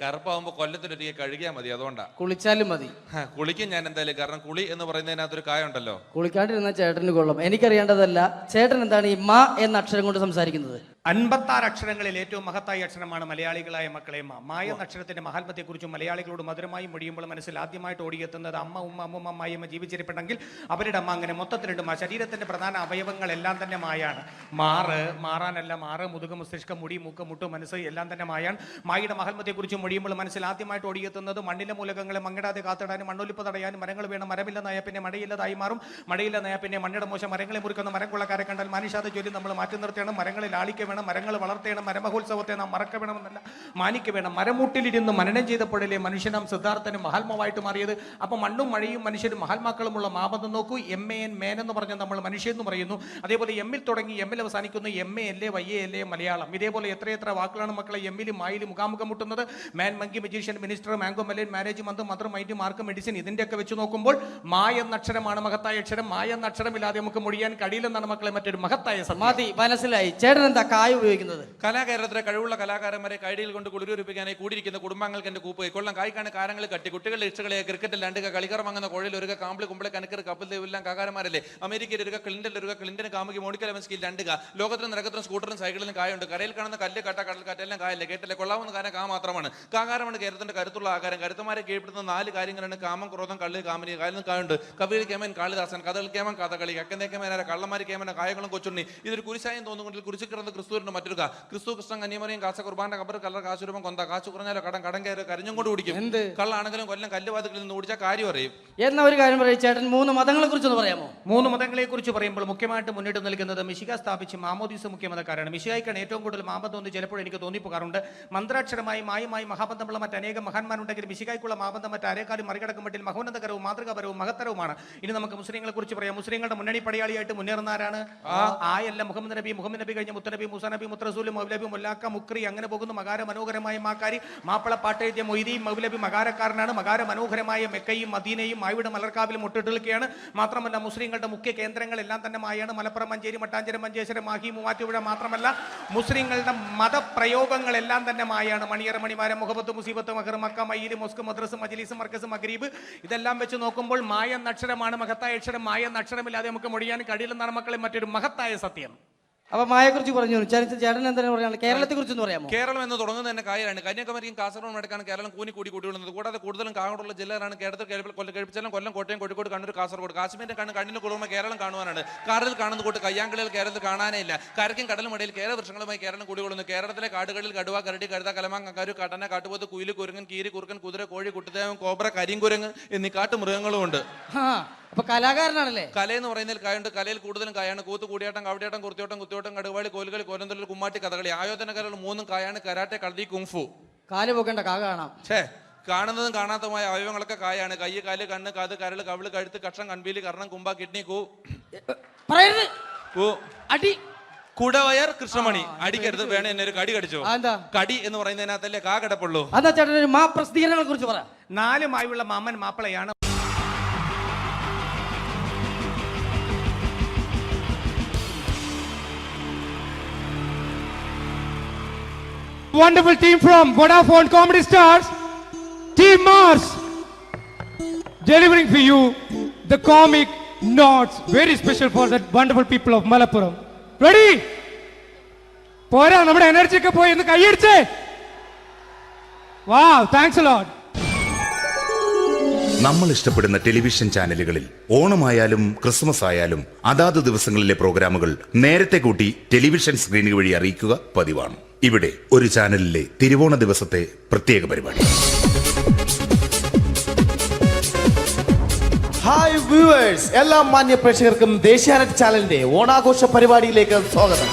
കറുപ്പാവുമ്പോ കൊല്ലത്തിലൊരിക്കൽ കഴുകിയാൽ മതി, അതുകൊണ്ടാ. കുളിച്ചാലും മതി. കുളിക്കും ഞാൻ എന്തായാലും, കാരണം കുളി എന്ന് പറയുന്നതിനകത്തൊരു കായുണ്ടല്ലോ. കുളിക്കാണ്ടിരുന്ന ചേട്ടന് കൊള്ളും. എനിക്കറിയേണ്ടതല്ല, ചേട്ടൻ എന്താണ് ഈ മാ എന്ന അക്ഷരം കൊണ്ട് സംസാരിക്കുന്നത്? 56 അക്ഷരങ്ങളിൽ ഏറ്റവും മഹത്തായ അക്ഷരമാണ് മലയാളികളായ മക്കളെ മാ. മായ എന്ന അക്ഷരത്തിന്റെ മഹാത്മത്തെക്കുറിച്ചും മലയാളികളോട് മധുരമായി മൊഴിയുമ്പോൾ മനസ്സിൽ ആദ്യമായിട്ട് ഓടിയെത്തുന്നത് അമ്മ, ഉമ്മ, അമ്മുമ്മ, അമ്മായിയമ്മ ജീവിച്ചിരിപ്പുണ്ടെങ്കിൽ അവരുടെ അമ്മ. അങ്ങനെ മൊത്തത്തിലുണ്ട് മാ. ശരീരത്തിന്റെ പ്രധാന അവയവങ്ങളെല്ലാം തന്നെ മായാണ്. മാറ്, മാറാനല്ല, മാറ്, മുതുക, മസ്തിഷ്കം, മുടി, മൂക്ക്, മുട്ട്, മനസ്സ് എല്ലാം തന്നെ മായാണ്. മായയുടെ മഹാത്മത്തെക്കുറിച്ചും മൊഴിയുമ്പോൾ മനസ്സിൽ ആദ്യമായിട്ട് ഓടിയെത്തുന്നത് മണ്ണിലെ മൂലകങ്ങളെ മങ്ങിടാതെ കാത്തിടാനും മണ്ണൊലിപ്പ് തടയാനും മരങ്ങൾ വേണം. മരമില്ലെന്നായ പിന്നെ മഴയില്ലതായി മാറും, മഴയില്ലെന്നായ പിന്നെ മണ്ണിയുടെ മോശം. മരങ്ങളെ മുറിക്കുന്ന മരം കൊള്ളക്കാരെ കണ്ടാൽ മനുഷ്യാത ജോലി നമ്മൾ മാറ്റി നിർത്തണം. മരങ്ങളെ ലാളിക്ക വേണം, മരങ്ങൾ വളർത്തേണം. മരമഹോത്സവത്തെ നാം മറക്ക വേണമെന്നല്ല, മാനിക്ക വേണം. മരമൂട്ടിലിരുന്ന് മനനം ചെയ്തപ്പോഴല്ലേ മനുഷ്യനാം സിദ്ധാർത്ഥനും മഹാത്മാവായിട്ട് മാറിയത്. അപ്പൊ മണ്ണും മഴയും മനുഷ്യരും മഹാത്മാക്കളുമുള്ള മാബന്ധം നോക്കൂ. MAN മേൻ എന്ന് പറഞ്ഞാൽ നമ്മൾ മനുഷ്യൻ എന്ന് പറയുന്നു. അതേപോലെ എമ്മിൽ തുടങ്ങി എമ്മിൽ അവസാനിക്കുന്നു. MA YA Malayalam. ഇതേപോലെ എത്രയെത്ര വാക്കുകളാണ് മക്കളെ എമ്മിലും മായിലും മുഖാമുഖം മുട്ടുന്നത്. Man, monkey, magician, minister, mango melon, marriage, month, mother, mind, mark, medicine, ഇതിന്റെയൊക്കെ വെച്ച് നോക്കുമ്പോൾ മായ എന്ന അക്ഷരമാണ് മഹത്തായ അക്ഷരം. മായ എന്ന അക്ഷരമില്ലാതെ നമുക്ക് മൊഴിയാൻ കഴിയില്ലെന്നാണ് മക്കളെ മറ്റൊരു മഹത്തായ സമാധി. മനസ്സിലായി. ചേട്ടൻ എന്താ കായ ഉപയോഗിക്കുന്നത്? കലാകാരത്തിലെ കഴിവുള്ള കലാകാരന്മാരെ കൈഡിയിൽ കൊണ്ട് കുളിരൂരിപ്പിക്കാനായി കൂടിയിരിക്കുന്ന കുടുംബാംഗങ്ങൾക്ക് എന്റെ കൂപ്പ് കൊല്ലം കായ്ക്കാണ് കാരങ്ങൾ കട്ടി കുട്ടികളുടെ ഇഷ്ടകളെ ക്രിക്കറ്റിൽ രണ്ടുക കളിക്കർ വാങ്ങുന്ന കോഴിൽ ഒരു കാമ്പിളി കുമ്പളെ കനക്കർ കപ്പിൽ ദേവെല്ലാം കാകാരന്മാരല്ലേ. അമേരിക്കയിൽ ഒരു ക്ലിന്റൻ ഒരു ക്ലിന്റൻ കാമുകി മോണിക്കൽ എവൻസ്കിൽ രണ്ടുക. ലോകത്തിലും നിരക്കത്തിലും സ്കൂട്ടറും സൈക്കിളിലും കായുണ്ട്. കരയിൽ കാണുന്ന കല്ല്, കട്ട, കടൽക്കാറ്റെല്ലാം കായല്ലേ. കേട്ടല്ലേ കൊള്ളാവുന്ന കാര്യം കാ മാത്രമാണ്. കാകാരമാണ് കേരളത്തിന്റെ കരുത്തുള്ള ആകാരം. കരുത്തുമാരെ കീഴ്പ്പെടുത്തുന്ന 4 കാര്യങ്ങളാണ് കാമം, ക്രോധം, കള്ളി, കാമനി. കായലിൽ കായുണ്ട്. കവിയിൽ കേമൻ കാളിദാസൻ, കഥകൾ കേമൻ കഥകളി, കക്കന്തേ കേമനാര, കള്ളന്മാരി കേമന, കായകളും കൊച്ചുണ്ണി. ഇതൊരു കുരിശായം തോന്നുകൊണ്ടിൽ കുരിശു കിടന്ന് ക്രിസ്തുവിന്റെ മറ്റൊരു ക്രിസ്തു, കൃഷ്ണൻ, കന്യമറിയും, കാസ, കുർബാന, കബർ, കല്ലർ, കാശുരൂപം, കൊന്ത. കാശു കുറഞ്ഞാലോ കടം കയറി കരഞ്ഞും കൊണ്ട് കുടിക്കും. എന്ത് കള്ളാണെങ്കിലും കൊല്ലം കല്ലുവാതികളിൽ നിന്ന് ഓടിച്ചാൽ കാര്യം അറിയും. എന്ന ഒരു കാര്യം പറയും ചേട്ടൻ. 3 മതങ്ങളെ കുറിച്ചൊന്ന് പറയാമോ? 3 മതങ്ങളെ കുറിച്ച് പറയുമ്പോൾ മുഖ്യമായിട്ട് മുന്നിട്ട് നിൽക്കുന്നത് മിശിക സ്ഥാപിച്ച് മാമോദീസ മുഖ്യമതക്കാരാണ്. മിശികായിക്കാണ് ഏറ്റവും കൂടുതൽ മാബന്ധം എന്ന് ചിലപ്പോൾ എനിക്ക് തോന്നിപ്പോകാറുണ്ട്. മന്ത്രാക്ഷരമായി മായുമായി മഹാബന്ധമുള്ള മറ്റനേകം മഹാന്മാരുണ്ടെങ്കിൽ മിശികായ്ക്കുള്ള മാബന്ധം മറ്റാരേക്കാളും മറികടക്കും മട്ടിൽ മഹോന്നതകരവും മാതൃകാപരവും മഹത്തരവുമാണ്. ഇനി നമുക്ക് മുസ്ലിങ്ങളെ കുറിച്ച് പറയാം. മുസ്ലിങ്ങളുടെ മുന്നണി പടയാളിയായിട്ട് മുന്നേറുന്നവരാണ് ആയല്ല മുഹമ്മദ് നബി, മുഹമ്മദ് നബി കഴിഞ്ഞ മുത്തനബി, മൂസാ നബി, മുത്തറസൂൽ, മൗലബി, മുല്ലാക്ക, മുക്രി, അങ്ങനെ പോകുന്നു. മകാര മനോഹരമായ മാക്കാരി, മാപ്പിള പാട്ടെഴുതിയ മൊയ്തീൻ മൗലബി മകാരക്കാരനാണ്. മകാര മനോഹരമായ മെക്കയും മദീനയും മായുടെ മലർക്കാവിലും മുട്ടിട്ടിരിക്കുകയാണ്. മാത്രമല്ല മുസ്ലിങ്ങളുടെ മുഖ്യ കേന്ദ്രങ്ങളെല്ലാം തന്നെ മായാണ്. മലപ്പുറം, മഞ്ചേരി, മട്ടാഞ്ചേരി, മഞ്ചേശ്വരം, മാഹി, മൂവാറ്റുപുഴ. മാത്രമല്ല മുസ്ലിങ്ങളുടെ മതപ്രയോഗങ്ങളെല്ലാം തന്നെ മായാണ്. മണിയറ, മണിമാരം, മുഹബത്ത്, മുസീബത്ത്, മഹർ, മക്ക, മയ്യിൽ, മൊസ്ക്, മദ്രസ്, മജ്ലിസ്, മർക്കസ്, മഗ്രീബ്, ഇതെല്ലാം വെച്ച് നോക്കുമ്പോൾ മായ എന്ന അക്ഷരമാണ് മഹത്തായ അക്ഷരം. മായ എന്ന അക്ഷരമില്ലാതെ നമുക്ക് മൊഴിയാൻ കഴിയില്ലെന്നാണ് മക്കളെ മറ്റൊരു മഹത്തായ സത്യം. അപ്പൊ മായയെ കുറിച്ച് പറഞ്ഞു. ചേട്ടൻ എന്താണ് പറയാനുള്ളത്? കേരളത്തെ കുറിച്ച് പറയാമോ? കേരളം എന്ന് തുടങ്ങുന്നത് തന്നെ കായാണ്. കന്യാകുമാരിയും കാസർഗോഡ് അടക്കാണ് കേരളം കൂടി കൂടിയുള്ളത്. കൂടാതെ കൂടുതലും കാടുള്ള ജില്ലകളാണ് കേരളത്തിൽ. കഴിപ്പിച്ചാലും കൊല്ലം, കോട്ടയം, കോഴിക്കോട്, കണ്ണൂർ, കാസർഗോഡ്. കാശ്മീരിന്റെ കണ്ണിന് കുളിർമ കേരളം കാണുവാനാണ്. കാറിൽ കാണുന്ന കൂട്ട് കയ്യാങ്കളികൾ കേരളത്തിൽ കാണാനേ ഇല്ല. കരയ്ക്കും കടലും ഇടയിൽ കേരള വൃക്ഷങ്ങളുമായി കേരളം കൂടികൊള്ളുന്നു. കേരളത്തിലെ കാടുകളിൽ കടുവ, കരടി, കഴുത, കലമാങ്ങ, കരു, കട്ടന, കാട്ടുപോത്ത്, കുയില്, കുരങ്ങൻ, കീരി, കുറുക്കൻ, കുതിര, കോഴി, കുട്ടിദേവൻ, കോബ്ര, കരിങ്കുരങ്ങ് എന്നീ കാട്ടുമൃഗങ്ങളും ഉണ്ട്. അപ്പൊ കലാകാരനാണല്ലേ? കലയെന്ന് പറയുന്നതിൽ കായുണ്ട്. കലയിൽ കൂടുതലും കായാണ്. കൂത്ത്, കൂടിയാട്ടം, കവടിയാട്ടം, കുർത്തിയോട്ടം, കുത്തിയോട്ടം, കടുവാളി, കോലുകളി, കോലന്തള്ളൽ, കുമ്മാട്ടി, കഥകളി. ആയോധന കലകൾ 3 കായാണ്. കരാട്ടെ, കളരി, കുങ്ഫു. കാല് പോകേണ്ട കാ കാണാം. കാണുന്നതും കാണാത്തതുമായ അവയവങ്ങളൊക്കെ കായാണ്. കൈ, കാല്, കണ്ണ്, കാത്, കരള്, കവിള്, കഴുത്ത്, കക്ഷം, കൺപീലി, കർണം, കുമ്പ, കിഡ്നി, അടി, കുടവയർ, കൃഷ്ണമണി. അടിക്കരുത്, വേണേ എന്നെ ഒരു കടി കടിച്ചോ. കടി എന്ന് പറയുന്നതിനകത്തല്ലേ കാ കിടപ്പുള്ളൂ. അതാ ചേട്ടൻ ഒരു മാ പ്രസിദ്ധീകരണങ്ങളെ കുറിച്ച് പറ. 4 മായുള്ള മാമൻ മാപ്പിളയാണ്. wonderful team from Vodafone Comedy Stars, Team Mars, delivering for you the comic notes, very special for the wonderful people of Malappuram. Ready? പോരാ, നമ്മുടെ എനർജി ഒക്കെ പോയി ഒന്ന് കൈയടിച്ചേ. Wow, thanks a lot. നമ്മൾ ഇഷ്ടപ്പെടുന്ന ടെലിവിഷൻ ചാനലുകളിൽ ഓണമായാലും ക്രിസ്മസ് ആയാലും അതാത് ദിവസങ്ങളിലെ പ്രോഗ്രാമുകൾ നേരത്തെ കൂട്ടി ടെലിവിഷൻ സ്ക്രീനുകൾ വഴി അറിയിക്കുക പതിവാണ്. ഇവിടെ ഒരു ചാനലിലെ തിരുവോണ ദിവസത്തെ പ്രത്യേക പരിപാടി. ഹായ് വ്യൂവേഴ്സ്, എല്ലാ മാന്യ പ്രേക്ഷകർക്കും ദേശീയാനെറ്റ് ചാനലിന്റെ ഓണാഘോഷ പരിപാടിയിലേക്ക് സ്വാഗതം.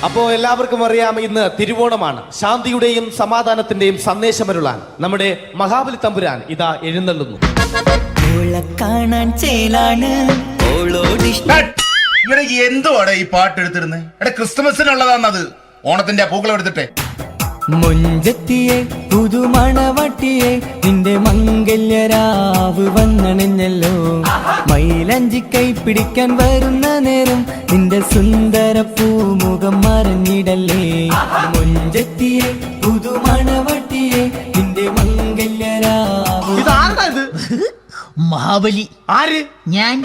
അപ്പോ എല്ലാവർക്കും അറിയാം, ഇന്ന് തിരുവോണമാണ്. ശാന്തിയുടെയും സമാധാനത്തിന്റെയും സന്ദേശമരുളാൻ നമ്മുടെ മഹാബലി തമ്പുരാൻ ഇതാ എഴുന്നള്ളുന്നു. കാണാൻ ചേലാണ് എന്തുവാടെ ഈ പാട്ട് എടുത്തിരുന്നത്? എടാ, ക്രിസ്തുമസിനുള്ളതാണത്. ഓണത്തിന്റെ പൂക്കളം എടുത്തിട്ടെ. മുഞ്ചത്തിയെ പുതുമണവട്ടിയെ നിന്റെ മംഗല്യരാവ് വന്നണിഞ്ഞല്ലോ. മൈലഞ്ചി കൈ പിടിക്കാൻ വരുന്ന നേരം നിന്റെ സുന്ദര പൂമുഖം മറഞ്ഞിടല്ലേ. മുഞ്ചത്തിയെ പുതുമണവട്ടിയെ നിന്റെ മംഗല്യരാവ്. മഹാബലി ആര്? ഞാൻ.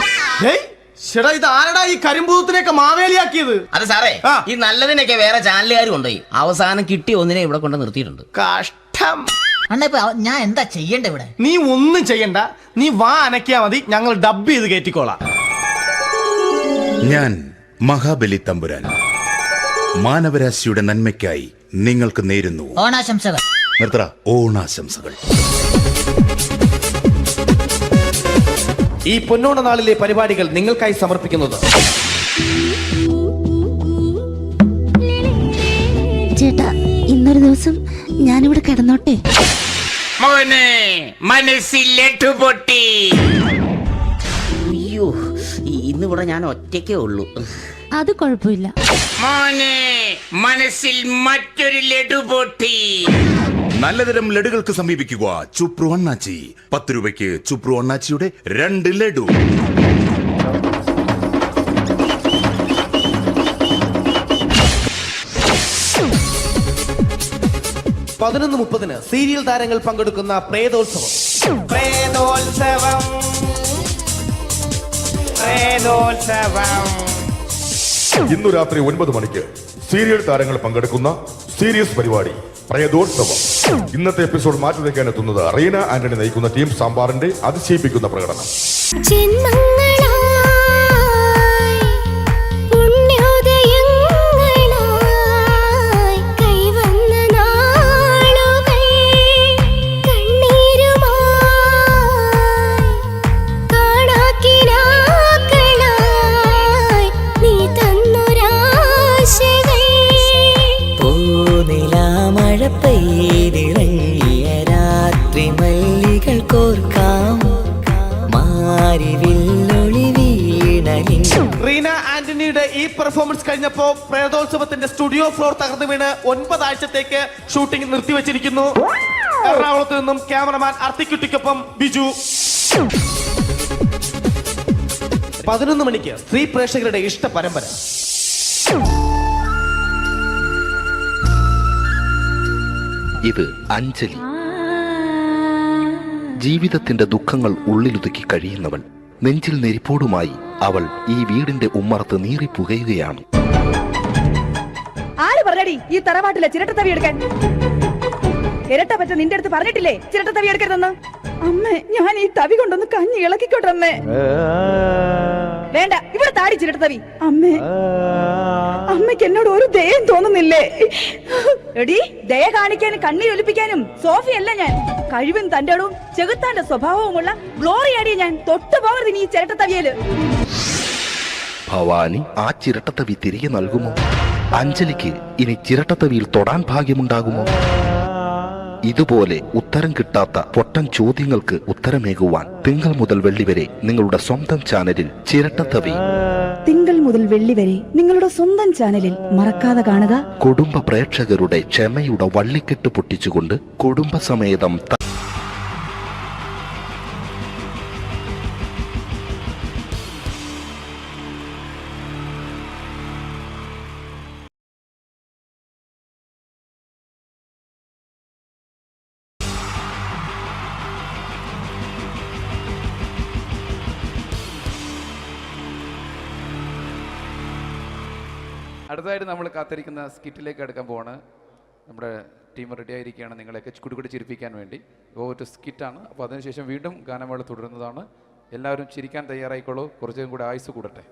ഇത് ആരടാ ഈ കരിമ്പൂത്തിനെയൊക്കെ മാവേലിയാക്കിയത്? അത് സാറേ, ഈ നല്ലതിനൊക്കെ വേറെ ചാനലുകാർ കൊണ്ടുപോയി അവസാനം കിട്ടി ഒന്നിനെ ഇവിടെ കൊണ്ട് നിർത്തിയിട്ടുണ്ട്. കഷ്ടം. ഞാൻ എന്താ ചെയ്യണ്ട ഇവിടെ? നീ ഒന്നും ചെയ്യണ്ട, നീ വാ അനക്കിയാ മതി, ഞങ്ങൾ ഡബ് ചെയ്ത് കയറ്റിക്കോളാം. ഞാൻ മഹാബലി തമ്പുരാൻ മാനവരാശിയുടെ നന്മയ്ക്കായി നിങ്ങൾക്ക് നേരുന്നു ഓണാശംസകൾ. നിർത്തറ, ഓണാശംസകൾ. ഈ പൊന്നോണ നാളിലെ പരിപാടികൾ നിങ്ങൾക്കായി സമർപ്പിക്കുന്നത് ചേട്ടാ, ഇന്നൊരു ദിവസം ഞാനിവിടെ കിടന്നോട്ടെ. മോനെ മനസ്സിലെട്ടു പൊട്ടി. അയ്യോ, ഇന്നിവിടെ ഞാൻ ഒറ്റയ്ക്കേ ഉള്ളൂ. അത് കുഴപ്പമില്ല. മോനെ മനസ്സിൽ മറ്റൊരു ലഡു പൊട്ടി. നല്ലതരം ലഡുകൾക്ക് സമീപിക്കുക ചുപ്രു അണ്ണാച്ചി. 10 രൂപയ്ക്ക് ചുപ്രു അണ്ണാച്ചിയുടെ 2 ലഡു. (11:30) സീരിയൽ താരങ്ങൾ പങ്കെടുക്കുന്ന പ്രേതോത്സവം. ഇന്നു രാത്രി 9 മണിക്ക് സീരിയൽ താരങ്ങൾ പങ്കെടുക്കുന്ന സീരിയസ് പരിപാടി പ്രേതോത്സവം. ഇന്നത്തെ എപ്പിസോഡ് മാറ്റി വയ്ക്കാൻ എത്തുന്നത് റീന ആന്റണി നയിക്കുന്ന ടീം സാമ്പാറിന്റെ അതിശയിപ്പിക്കുന്ന പ്രകടനം. റീന ആന്റണിയുടെ ഈ പെർഫോമൻസ് കഴിഞ്ഞപ്പോ പ്രേതോത്സവത്തിന്റെ സ്റ്റുഡിയോ ഫ്ലോർ തകർന്നു വീണ് 9 ആഴ്ചത്തേക്ക് ഷൂട്ടിംഗ് നിർത്തിവെച്ചിരിക്കുന്നു. എറണാകുളത്ത് നിന്നും ക്യാമറമാൻ അർത്തിക്കുട്ടിക്കൊപ്പം ബിജു. 11 മണിക്ക് സ്ത്രീ പ്രേക്ഷകരുടെ ഇഷ്ട പരമ്പര. ഇത് അഞ്ജലി. ജീവിതത്തിന്റെ ദുഃഖങ്ങൾ ഉള്ളിലൊതുക്കി കഴിയുന്നവൾ. നെഞ്ചിൽ നെരിപ്പോടുമായി അവൾ ഈ വീടിന്റെ ഉമ്മറത്ത് നീറിപ്പുകയുകയാണ്. ആര് പറഞ്ഞടി ഈ തറവാട്ടിലെ ചിരട്ടത്തവി എടുക്കാൻ? ഇരട്ട പറ്റ നിന്റെ അടുത്ത് പറഞ്ഞിട്ടില്ലേ ചിരട്ടത്തവി എടുക്കരുതെന്ന്? അമ്മേ, ഞാൻ ഈ തവി കൊണ്ടൊന്ന് കഞ്ഞി ഇളക്കിക്കോട്ടെ അമ്മേ. വേണ്ട, ഇവിടെ താടി ചിരട്ടത്തവി. അമ്മേ, അമ്മയ്ക്ക് എന്നോട് ഒരു ദയം തോന്നുന്നില്ലേ? എടി, ദയ കാണിക്കാനും കണ്ണീരൊലിപ്പിക്കാനും സോഫിയല്ല ഞാൻ. കഴിവും തന്റെടവും ചെകുത്താന്റെ സ്വഭാവവുമുള്ള ഗ്ലോറിയാടി ഞാൻ. തൊട്ടുപോകരുത് നീ ചിരട്ടത്തവിയല്. ഭവാനി ആ ചിരട്ടത്തവി തിരികെ നൽകുമോ? അഞ്ജലിക്ക് ഇനി ചിരട്ടത്തവിയിൽ തൊടാൻ ഭാഗ്യമുണ്ടാകുമോ? ഇതുപോലെ ഉത്തരം കിട്ടാത്ത പൊട്ടൻ ചോദ്യങ്ങൾക്ക് ഉത്തരമേകുവാൻ തിങ്കൾ മുതൽ വെള്ളി വരെ നിങ്ങളുടെ സ്വന്തം ചാനലിൽ ചിരട്ടത്തവി. തിങ്കൾ മുതൽ വെള്ളി വരെ നിങ്ങളുടെ സ്വന്തം ചാനലിൽ മറക്കാതെ കാണുക. കുടുംബ പ്രേക്ഷകരുടെ ക്ഷമയുടെ വള്ളിക്കെട്ട് പൊട്ടിച്ചുകൊണ്ട് കുടുംബസമേതം അടുത്തതായിട്ട് നമ്മൾ കാത്തിരിക്കുന്ന സ്കിറ്റിലേക്ക് എടുക്കാൻ പോവാണ്. നമ്മുടെ ടീം റെഡി ആയിരിക്കുകയാണ് നിങ്ങളെയൊക്കെ കുടുകുടി ചിരിപ്പിക്കാൻ വേണ്ടി. ഒരു സ്കിറ്റാണ്. അപ്പോൾ അതിനുശേഷം വീണ്ടും ഗാനമേള തുടരുന്നതാണ്. എല്ലാവരും ചിരിക്കാൻ തയ്യാറായിക്കോളൂ. കുറച്ചും കൂടെ ആയുസ് കൂടട്ടെ.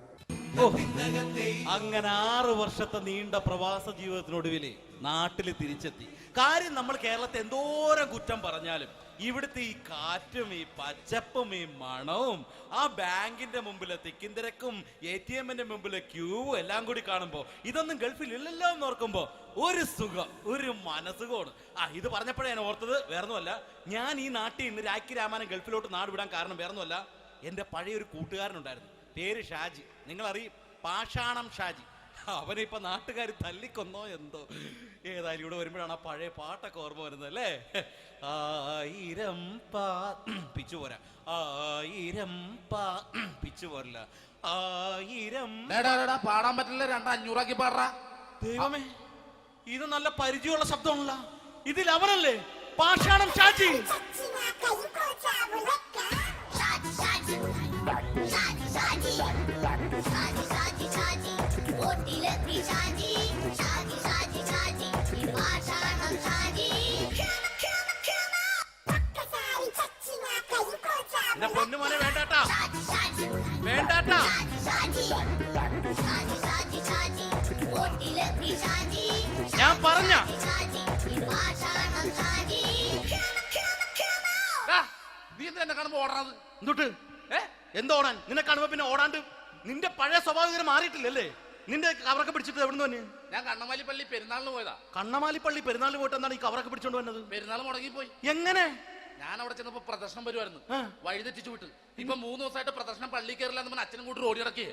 അങ്ങനെ 6 വർഷത്തെ നീണ്ട പ്രവാസ ജീവിതത്തിനൊടുവിൽ നാട്ടിൽ തിരിച്ചെത്തി. കാര്യം നമ്മൾ കേരളത്തെ എന്തോരം കുറ്റം പറഞ്ഞാലും ഇവിടുത്തെ ഈ കാറ്റും ഈ പച്ചപ്പും ഈ മണവും ആ ബാങ്കിന്റെ മുമ്പിലെ തിക്കും തിരക്കും ATM-ന്റെ മുമ്പിലെ ക്യൂവും എല്ലാം കൂടി കാണുമ്പോൾ ഇതൊന്നും ഗൾഫിൽ ഇല്ലല്ലോ എന്ന് ഓർക്കുമ്പോൾ ഒരു സുഖം, ഒരു മനസുഖമാണ്. ഇത് പറഞ്ഞപ്പോഴേ ഞാൻ ഓർത്തത് വേറൊന്നുമല്ല, ഞാൻ ഈ നാട്ടിൽ നിന്ന് രാഖി രാമാനം ഗൾഫിലോട്ട് നാട് വിടാൻ കാരണം വേറൊന്നുമല്ല, എൻ്റെ പഴയൊരു കൂട്ടുകാരനുണ്ടായിരുന്നു, പേര് ഷാജി. നിങ്ങളറിയും, പാഷാണം ഷാജി. അവനെ ഇപ്പൊ നാട്ടുകാർ തല്ലിക്കൊന്നോ എന്തോ. ഏതായാലും ഇവിടെ വരുമ്പോഴാണ് ആ പഴയ പാട്ടൊക്കെ ഓർമ്മ വരുന്നത് അല്ലേ. 1000 പിച്ചു പോരാ, 1000 പിച്ചു പോരില്ല, 1000 പാടാൻ പറ്റില്ല, 200 പാടാ. ദൈവമേ, ഇത് നല്ല പരിചയമുള്ള ശബ്ദമാണല്ലോ. ഇതിൽ അവനല്ലേ പാഷാണം ഷാജി? പൊന്നുമോനെ വേണ്ടാട്ടാ, വേണ്ടാട്ടാ. ഞാൻ പറഞ്ഞ നീ എന്താ കാണുമ്പോ ഓടാത്? എന്തൊട്ട് എന്തോടാൻ? നിന്നെ കാണുമ്പോ പിന്നെ ഓടാണ്ട് നിന്റെ പഴയ സ്വഭാവം മാറിയിട്ടില്ലല്ലേ? നിന്റെ കവറൊക്കെ പിടിച്ചിട്ട് എവിടുന്ന് തന്നെ? ഞാൻ കണ്ണമാലിപ്പള്ളി പെരുന്നാളിന് പോയതാ. കണ്ണമാലിപ്പള്ളി പെരുന്നാളിന് പോയിട്ട് എന്താണ് ഈ കവറൊക്കെ പിടിച്ചോണ്ട് വന്നത്? പെരുന്നാൾ മുടങ്ങിപ്പോയി. എങ്ങനെ? ഞാൻ അവിടെ ചെന്നപ്പോ പ്രദർശനം വരുമായിരുന്നു, വഴിതെറ്റിച്ചു വിട്ട്. ഇപ്പൊ 3 ദിവസമായിട്ട് പ്രദർശനം പള്ളി കയറില്ല എന്ന് അച്ഛനും കൂട്ടി ഓടി ഇറക്കിയേ.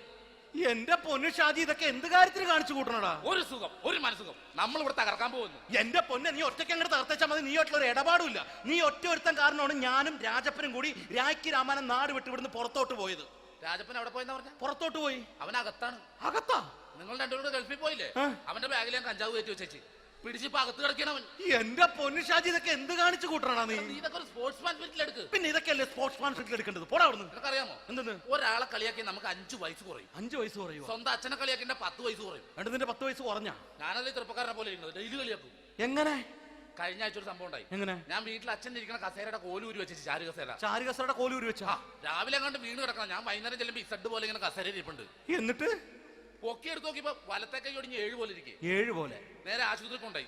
എന്റെ പൊന്നു ഷാജി, ഇതൊക്കെ എന്ത് കാര്യത്തിന് കാണിച്ചു കൂട്ടണടാ? ഒരു സുഖം, ഒരു മനസുഖം. നമ്മൾ ഇവിടെ തകർക്കാൻ പോകുന്നു. എന്റെ പൊന്നെ, നീ ഒറ്റയ്ക്ക് അങ്ങോട്ട് തകർത്തേച്ചാൽ മതി. നീ ഒറ്റ ഒരു ഇടപാടില്ല. നീ ഒറ്റ ഒരുത്തൻ കാരണമാണ് ഞാനും രാജപ്പനും കൂടി രാഖി രാമാനം നാട് വിട്ട് ഇവിടുന്ന് പുറത്തോട്ട് പോയത്. രാജപ്പൻ എവിടെ പോയെന്ന് പറഞ്ഞ? പുറത്തോട്ട് പോയി. അവനകത്താണ്. അകത്താ? നിങ്ങൾ രണ്ടുപേരും ഗൾഫിൽ പോയില്ലേ? അവന്റെ ബാഗിൽ ഞാൻ കഞ്ചാവ് കയറ്റി വെച്ചേച്ച് പിടിച്ചിപ്പോ അകത്ത് കിടക്കണവൻ. എന്റെ പൊന്നു ഷാജി, ഇതൊക്കെ എന്ത് കാണിച്ചു കൂട്ടണ നീ? ഇതൊക്കെ ഒരു സ്പോർട്സ്മാൻ സ്പിരിറ്റിൽ എടുക്ക്. പിന്നെ ഇതൊക്കെയല്ലേ സ്പോർട്സ്മാൻ സ്പിരിറ്റിൽ എടുക്കേണ്ടത്? പോടാ അവിടുന്ന്. നിനക്കറിയാമോ എന്തെന്ന്? ഒരാളെ കളിയാക്കി നമുക്ക് 5 വയസ്സ് കുറയും. 5 വയസ്സ് കുറയും? സ്വന്തം അച്ഛനെ കളിയാക്കി 10 വയസ്സ് കുറയും. എന്നിട്ട് നിന്റെ 10 വയസ്സ് കുറഞ്ഞ? ഞാനത് ചെറുപ്പക്കാരനെ പോലെ ഇരിക്കുന്നത്, ഡെയിലി കളിയാക്കും. എങ്ങനെ? കഴിഞ്ഞ ആഴ്ച ഒരു സംഭവം ഉണ്ടായി. എങ്ങനെ? ഞാൻ വീട്ടിൽ അച്ഛൻ ഇരിക്കുന്ന കസേരയുടെ കോലൂരി വെച്ചു. ചാരു കസേരയുടെ കോലൂരി വെച്ചാ? രാവിലെ കണ്ട് വീണ് കിടക്കണം. ഞാൻ വൈകുന്നേരം ചെല്ലുമ്പോ ഇസഡ് പോലെ ഇങ്ങനെ കസേര ഇരിപ്പുണ്ട്. എന്നിട്ട് പൊക്കി എടുത്ത് നോക്കിയപ്പോ വലത്തെ കൈ ഒടിഞ്ഞ് 7 പോലെ ഇരിക്കും. 7 പോലെ? നേരെ ആശുപത്രി കൊണ്ടായി.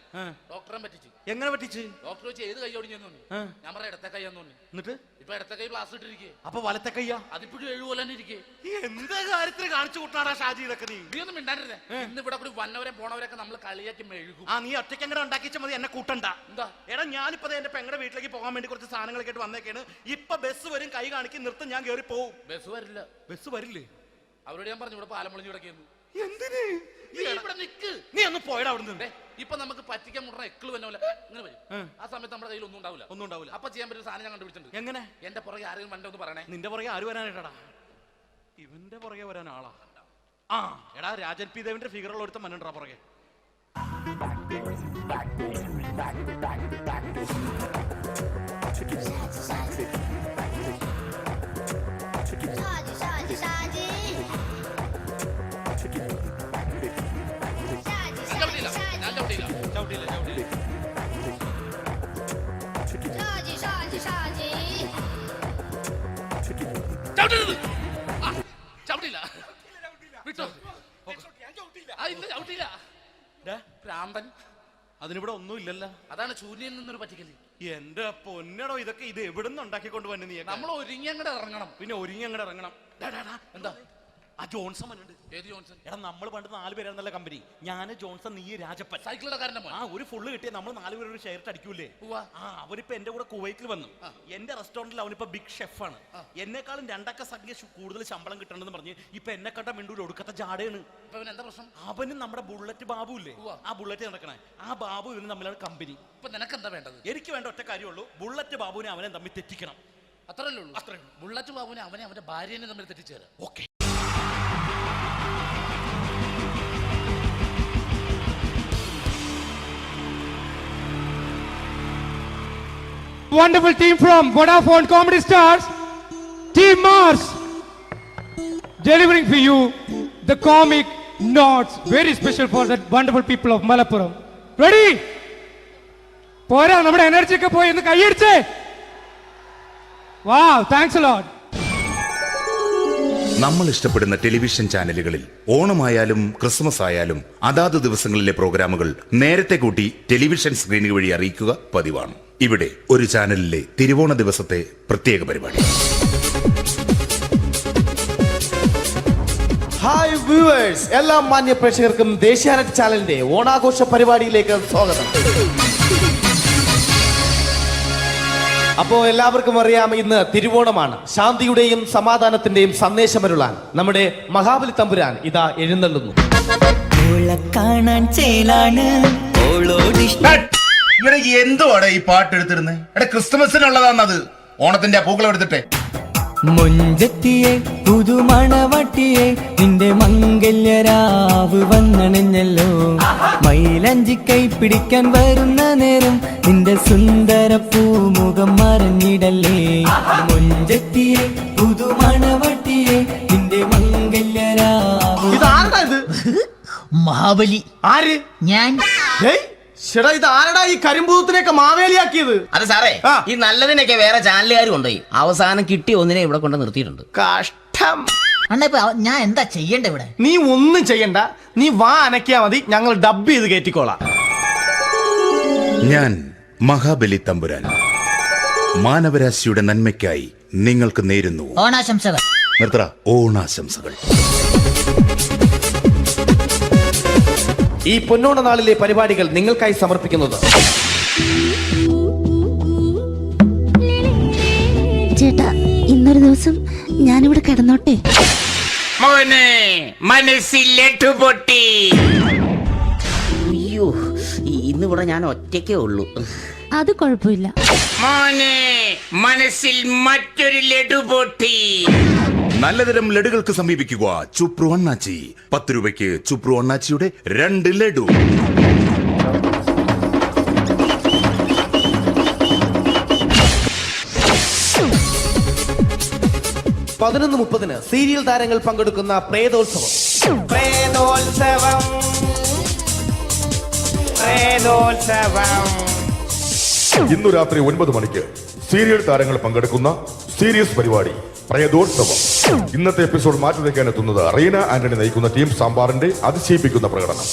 ഡോക്ടറെ പറ്റിച്ചു. എങ്ങനെ പറ്റിച്ച്? ഡോക്ടർ വെച്ച് ഏത് കൈ ഒടിഞ്ഞെന്ന് തോന്നി. ഞാൻ പറയാം ഇടത്തെ കൈ എന്ന് തോന്നി. എന്നിട്ട് ഇപ്പൊ ഇടത്തെ കൈ പ്ലാസ്റ്റർ ഇട്ടിരിക്കേ. അപ്പൊ വലത്തെ കയ്യാ? അതിപ്പോഴും 7 പോലെ തന്നെ ഇരിക്കേ. എന്ത് കാര്യത്തിന് കാണിച്ചു കൂട്ടാടാ ഷാജി ഇതൊക്കെ? നീ ഒന്നും മിണ്ടാണ്ടിരുന്നേ. ഇന്ന് ഇവിടെ കൂടി വന്നവരെ പോണവരൊക്കെ നമ്മൾ കളിയാക്കി മെഴുകും. നീ ഒറ്റയ്ക്ക് അങ്ങനെ ഉണ്ടാക്കിച്ച മതി, എന്നെ കൂട്ടണ്ട. എന്താ? എടാ, ഞാനിപ്പോ എന്റെ പെങ്ങളുടെ വീട്ടിലേക്ക് പോകാൻ വേണ്ടി കുറച്ച് സാധനങ്ങളൊക്കെ ആയിട്ട് വന്നേക്കാണ്. ഇപ്പൊ ബസ് വരും, കൈ കാണിക്കും, നിർത്തും, ഞാൻ കയറി പോവും. ബസ് വരില്ല. ബസ് വരില്ലേ? അവരോട് ഞാൻ പറഞ്ഞു ഇവിടെ പാലം പൊളിഞ്ഞു കിടക്കുന്നു. എന്തിന്? ഇവിടെ നിക്ക്. നീ ഒന്ന് പോയടാ അവിടുന്ന്. ഇപ്പൊ നമുക്ക് പറ്റിക്കാൻ മുടണ എക്കിള് വന്ന പോലെ ഇങ്ങനെ വരും. ആ സമയത്ത് നമ്മുടെ കയ്യിൽ ഒന്നും ഉണ്ടാവില്ല. അപ്പൊ ചെയ്യാൻ പറ്റുന്ന സാധനം ഞാൻ കണ്ടുപിടിച്ചിട്ടുണ്ട്. എങ്ങനെ? എന്റെ പുറകെ ആരെങ്കിലും വണ്ടി ഒന്ന് പറയണേ. നിന്റെ പുറകെ ആര് വരാനായിട്ടാടാ? ഇവന്റെ പുറകെ വരാൻ ആളാ? എടാ, രാജൻ പി ദേവിന്റെ ഫിഗറുള്ള ഒരുത്ത മനുണ്ടാ പുറകെ. അതിനിവിടെ ഒന്നും ഇല്ലല്ലോ. അതാണ് ശൂന്യയിൽ നിന്നൊരു പറ്റിക്കല്. എന്റെ പൊന്നടോ, ഇതൊക്കെ ഇത് എവിടുന്ന് ഉണ്ടാക്കിക്കൊണ്ട് വന്നെ നീ? നമ്മൾ ഒരുങ്ങി അങ്ങോട്ട് ഇറങ്ങണം. പിന്നെ ഒരുങ്ങി അങ്ങോട്ട് ഇറങ്ങണം. എന്താ? ആ ജോൺസൺ മനുണ്ട്. ഏത് ജോൺസൺ? എടാ, നമ്മൾ പണ്ട് 4 പേരായിരുന്നല്ല കമ്പനി. ഞാന്, ജോൺസൺ, നീ, രാജപ്പൻ. സൈക്കിളുടെ കാരന്റെ മോൻ. ഒരു ഫുള്ള് കിട്ടിയ നമ്മൾ 4 പേര് ഒരു ഷെയർ അടിക്കൂലേ? അവനിപ്പോ എന്റെ കൂടെ കുവൈറ്റിൽ വന്നു. എന്റെ റെസ്റ്റോറന്റിൽ അവനിപ്പോ ബിഗ് ഷെഫാണ്. എന്നെക്കാളും 2 അക്ക സംഖ്യ കൂടുതൽ ശമ്പളം കിട്ടണമെന്ന് പറഞ്ഞ് ഇപ്പൊ എന്നെ കണ്ട മിണ്ടൂര് ഒടുക്കത്തെ ജാടയാണ്. എന്താ പ്രശ്നം? അവനും നമ്മുടെ ബുള്ളറ്റ് ബാബു ഇല്ലേ, ആ ബുള്ളറ്റ് നടക്കണേ, ആ ബാബു ഇവന് തമ്മിലാണ് കമ്പനി. ഇപ്പൊ നിനക്ക് എന്താ വേണ്ടത്? എനിക്ക് വേണ്ട ഒറ്റ കാര്യമുള്ളൂ, ബുള്ളറ്റ് ബാബുവിനെ അവനെ തമ്മിൽ തെറ്റിക്കണം. അത്രയല്ലേ ഉള്ളൂ? അത്രേ. ബുള്ളറ്റ് ബാബുവിനെ അവനെ അവന്റെ ഭാര്യനെ തമ്മിൽ തെറ്റിച്ചേരാം. Okay. Wonderful team from Vodafone Comedy Stars, Team Mars, delivering for you the comic notes very special for that wonderful people of Malappuram. Ready? പോരാ, നമ്മുടെ എനർജി ഒക്കെ പോയി ഒന്ന് കൈയടിച്ചേ. Wow, thanks a lot. നമ്മൾ ഇഷ്ടപ്പെടുന്ന ടെലിവിഷൻ ചാനലുകളിൽ ഓണമായാലും ക്രിസ്മസ് ആയാലും അതാത് ദിവസങ്ങളിലെ പ്രോഗ്രാമുകൾ നേരത്തെ കൂട്ടി ടെലിവിഷൻ സ്ക്രീനുകൾ വഴി അറിയിക്കുക പതിവാണ്. ഇവിടെ ഒരു ചാനലിലെ തിരുവോണ ദിവസത്തെ പ്രത്യേക പരിപാടി. ഹായ് വ്യൂവേഴ്സ്, എല്ലാ മാന്യ പ്രേക്ഷകർക്കും ദേശീയാനെറ്റ് ചാനലിന്റെ ഓണാഘോഷ പരിപാടിയിലേക്ക് സ്വാഗതം. അപ്പോ എല്ലാവർക്കും അറിയാം, ഇന്ന് തിരുവോണമാണ്. ശാന്തിയുടെയും സമാധാനത്തിന്റെയും സന്ദേശമരുളാൻ നമ്മുടെ മഹാബലി തമ്പുരാൻ ഇതാ എഴുന്നള്ളുന്നു. എന്തുവാടെ ഈ പാട്ട് എടുത്തിരുന്നത്? ക്രിസ്മസിനുള്ളതാണത്. ഓണത്തിന്റെ പൂക്കളം എടുത്തിട്ടെ. മുഞ്ചത്തിയെ പുതുമണവട്ടിയെ നിന്റെ മംഗല്യരാവ് വന്നണഞ്ഞല്ലോ. മൈലഞ്ചി കൈ പിടിക്കാൻ വരുന്ന നേരം നിന്റെ സുന്ദര പൂമുഖം മറഞ്ഞിടല്ലേ. മുഞ്ചത്തിയെ പുതുമണവട്ടിയെ നിന്റെ മംഗല്യരാവ്. ഇതാരടാ ഇത്? മഹാബലി. ആര്? ഞാൻ. ചേട്ടാ, ഇത് ആരടാ ഈ കരിമ്പൂത്തിനെയൊക്കെ മാവേലിയാക്കിയത്? അതെ സാറേ, ഈ നല്ലതിനൊക്കെ വേറെ ചാനലുകാർ കൊണ്ടുപോയി അവസാനം കിട്ടി ഒന്നിനെ ഇവിടെ കൊണ്ട് നിർത്തിയിട്ടുണ്ട്. കഷ്ടം. അണ്ണ ഇപ്പൊ ഞാൻ എന്താ ചെയ്യണ്ട ഇവിടെ? നീ ഒന്നും ചെയ്യണ്ട, നീ വാ അനക്കിയാ മതി, ഞങ്ങൾ ഡബ് ചെയ്ത് കയറ്റിക്കോളാം. ഞാൻ മഹാബലി തമ്പുരാൻ മാനവരാശിയുടെ നന്മയ്ക്കായി നിങ്ങൾക്ക് നേരുന്നു ഓണാശംസകൾ. നിർത്തറ. ഓണാശംസകൾ. ഈ പൊന്നോണ നാളിലെ പരിപാടികൾ നിങ്ങൾക്കായി സമർപ്പിക്കുന്നത് ചേട്ടാ, ഇന്നൊരു ദിവസം ഞാനിവിടെ കിടന്നോട്ടെ. മനസ്സിലെട്ടുപൊട്ടി. അയ്യോ, ഇന്നിവിടെ ഞാൻ ഒറ്റയ്ക്കേ ഉള്ളൂ. അത് കുഴപ്പമില്ല. മോനെ, മനസ്സിൽ മറ്റൊരു ലഡു പൊട്ടി. നല്ലതരം ലഡുകൾക്ക് സമീപിക്കുക ചുപ്രു അണ്ണാച്ചി. 10 രൂപയ്ക്ക് ചുപ്രു അണ്ണാച്ചിയുടെ 2 ലഡു. (11:30) സീരിയൽ താരങ്ങൾ പങ്കെടുക്കുന്ന പ്രേതോത്സവം. ഇന്നു രാത്രി 9 മണിക്ക് സീരിയൽ താരങ്ങൾ പങ്കെടുക്കുന്ന സീരിയസ് പരിപാടി പ്രേതോത്സവം. ഇന്നത്തെ എപ്പിസോഡ് മാറ്റി വയ്ക്കാൻ എത്തുന്നത് റീന ആന്റണി നയിക്കുന്ന ടീം സാമ്പാറിന്റെ അതിശയിപ്പിക്കുന്ന പ്രകടനം.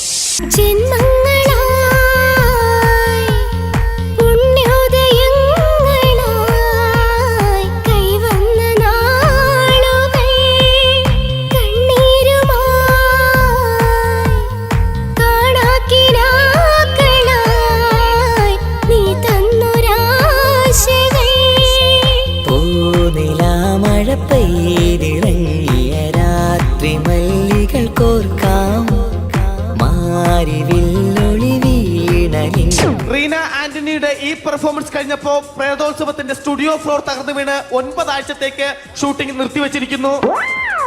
റീന ആന്റണിയുടെ ഈ പെർഫോമൻസ് കഴിഞ്ഞപ്പോ പ്രേതോത്സവത്തിന്റെ സ്റ്റുഡിയോ ഫ്ലോർ തകർന്നു വീണ് 9 ആഴ്ചത്തേക്ക് ഷൂട്ടിംഗ് നിർത്തിവെച്ചിരിക്കുന്നു.